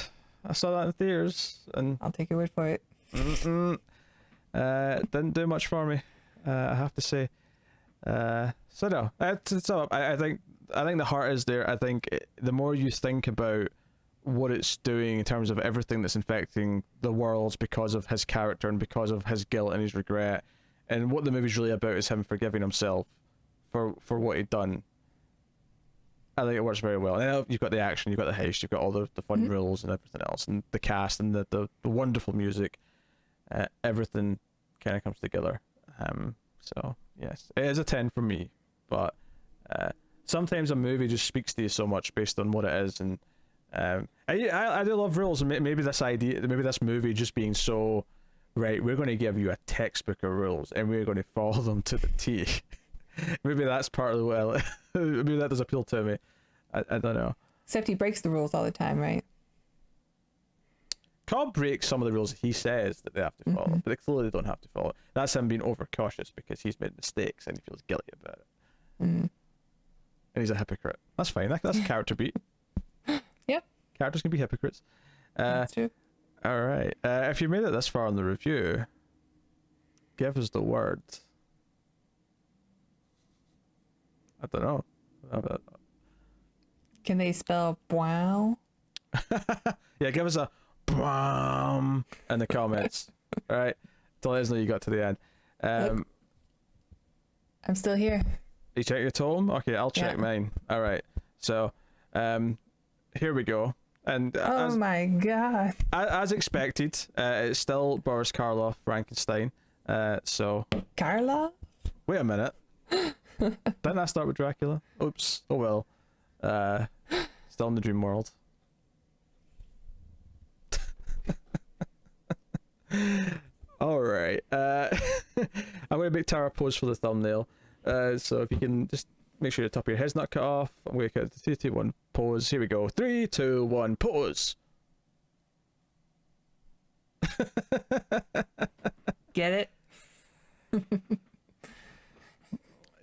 A: I saw that in theaters, and
B: I'll take your word for it.
A: Didn't do much for me, I have to say. So no, I think the heart is there. I think the more you think about what it's doing in terms of everything that's infecting the world because of his character and because of his guilt and his regret, and what the movie's really about is him forgiving himself for what he'd done. I think it works very well. And you've got the action, you've got the heist, you've got all the fun rules and everything else, and the cast and the wonderful music. Everything kind of comes together. So yes, it is a 10 for me. But sometimes a movie just speaks to you so much based on what it is, and I do love rules, and maybe this movie just being so right. We're going to give you a textbook of rules, and we're going to follow them to the T. Maybe that's partly well. Maybe that does appeal to me. I don't know.
B: Except he breaks the rules all the time, right?
A: Cobb breaks some of the rules he says that they have to follow, but they clearly don't have to follow. That's him being overcautious because he's made mistakes and he feels guilty about it. And he's a hypocrite. That's fine. That's a character beat.
B: Yep.
A: Characters can be hypocrites.
B: That's true.
A: All right. If you made it this far in the review, give us the word. I don't know.
B: Can they spell wow?
A: Yeah, give us a BAM in the comments. All right. To let us know you got to the end.
B: I'm still here.
A: You check your tome? Okay, I'll check mine. All right. So, here we go. And
B: oh my god.
A: As expected, it's still Boris Karloff, Frankenstein. So.
B: Karloff?
A: Wait a minute. Didn't I start with Dracula? Oops. Oh well. Still in the dream world. All right. I'm going to make Tara pose for the thumbnail. So if you can just make sure the top of your head's not cut off. I'm going to cut 3, 2, 1, pose. Here we go. 3, 2, 1, pose.
B: Get it?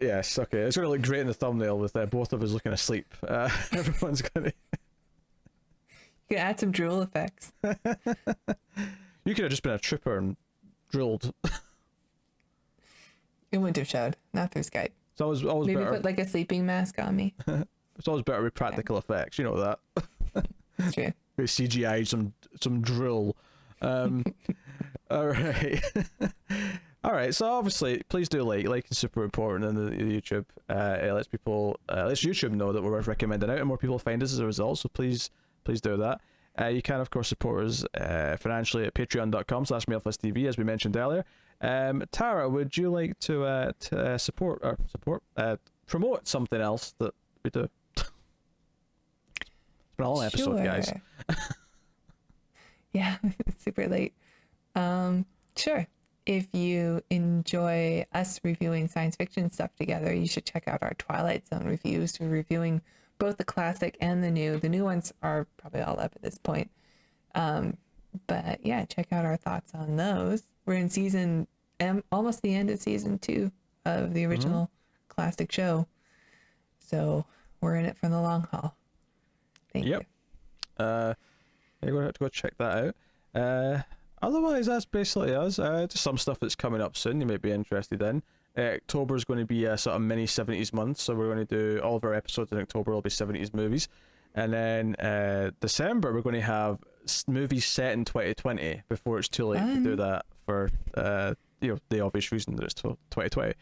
A: Yes, okay. It's going to look great in the thumbnail with both of us looking asleep. Everyone's going to...
B: You can add some drool effects.
A: You could have just been a trooper and drilled.
B: It wouldn't have showed. Not through Skype.
A: It's always
B: Maybe
A: better.
B: put like a sleeping mask on me.
A: It's always better with practical effects. You know that.
B: That's true.
A: They CGI some drill. All right. All right. So obviously, please do like is super important in the YouTube. It lets people, lets YouTube know that we're worth recommending out, and more people find us as a result. So please do that. You can of course support us financially at patreon.com/MailFuzzTV, as we mentioned earlier. Tara, would you like to promote something else that we do? It's been a long episode, guys.
B: Yeah, it's super late. Sure. If you enjoy us reviewing science fiction stuff together, you should check out our Twilight Zone reviews. We're reviewing both the classic and the new. The new ones are probably all up at this point. But yeah, check out our thoughts on those. We're in season almost the end of season 2 of the original classic show. So we're in it for the long haul. Thank you.
A: You're going to have to go check that out. Otherwise, that's basically us. Just some stuff that's coming up soon you might be interested in. October is going to be a sort of mini 70s month, so we're going to do all of our episodes in October will be 70s movies. And then December, we're going to have movies set in 2020 before it's too late to do that for the obvious reason that it's 2020.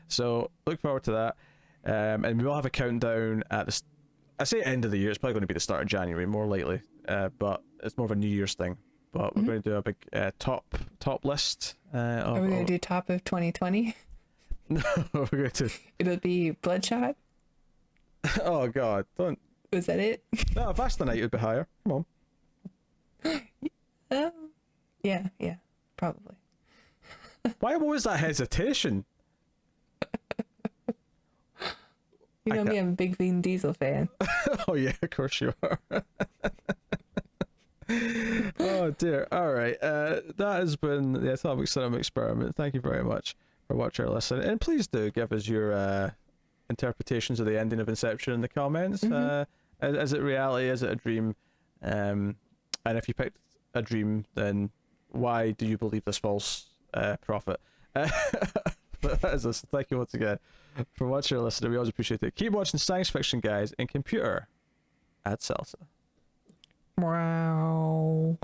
A: So look forward to that. And we will have a countdown at the I say end of the year. It's probably going to be the start of January, more likely. But it's more of a New Year's thing. But we're going to do a big top list.
B: Are we going to do top of 2020?
A: No, we're going to.
B: It'll be Bloodshot.
A: Oh God! Don't.
B: Was that it?
A: No, Vast the Night would be higher. Come on.
B: Yeah, probably.
A: Why was that hesitation?
B: You know me, I'm a big Vin Diesel fan.
A: Oh yeah, of course you are. Oh dear. All right. That has been the Atomic Cinema Experiment. Thank you very much for watching or listening, and please do give us your interpretations of the ending of Inception in the comments. Is it reality? Is it a dream? And if you picked a dream, then why do you believe this false prophet? But that is us. Thank you once again for watching or listening. We always appreciate it. Keep watching science fiction, guys, and computer at Salsa.
B: Wow.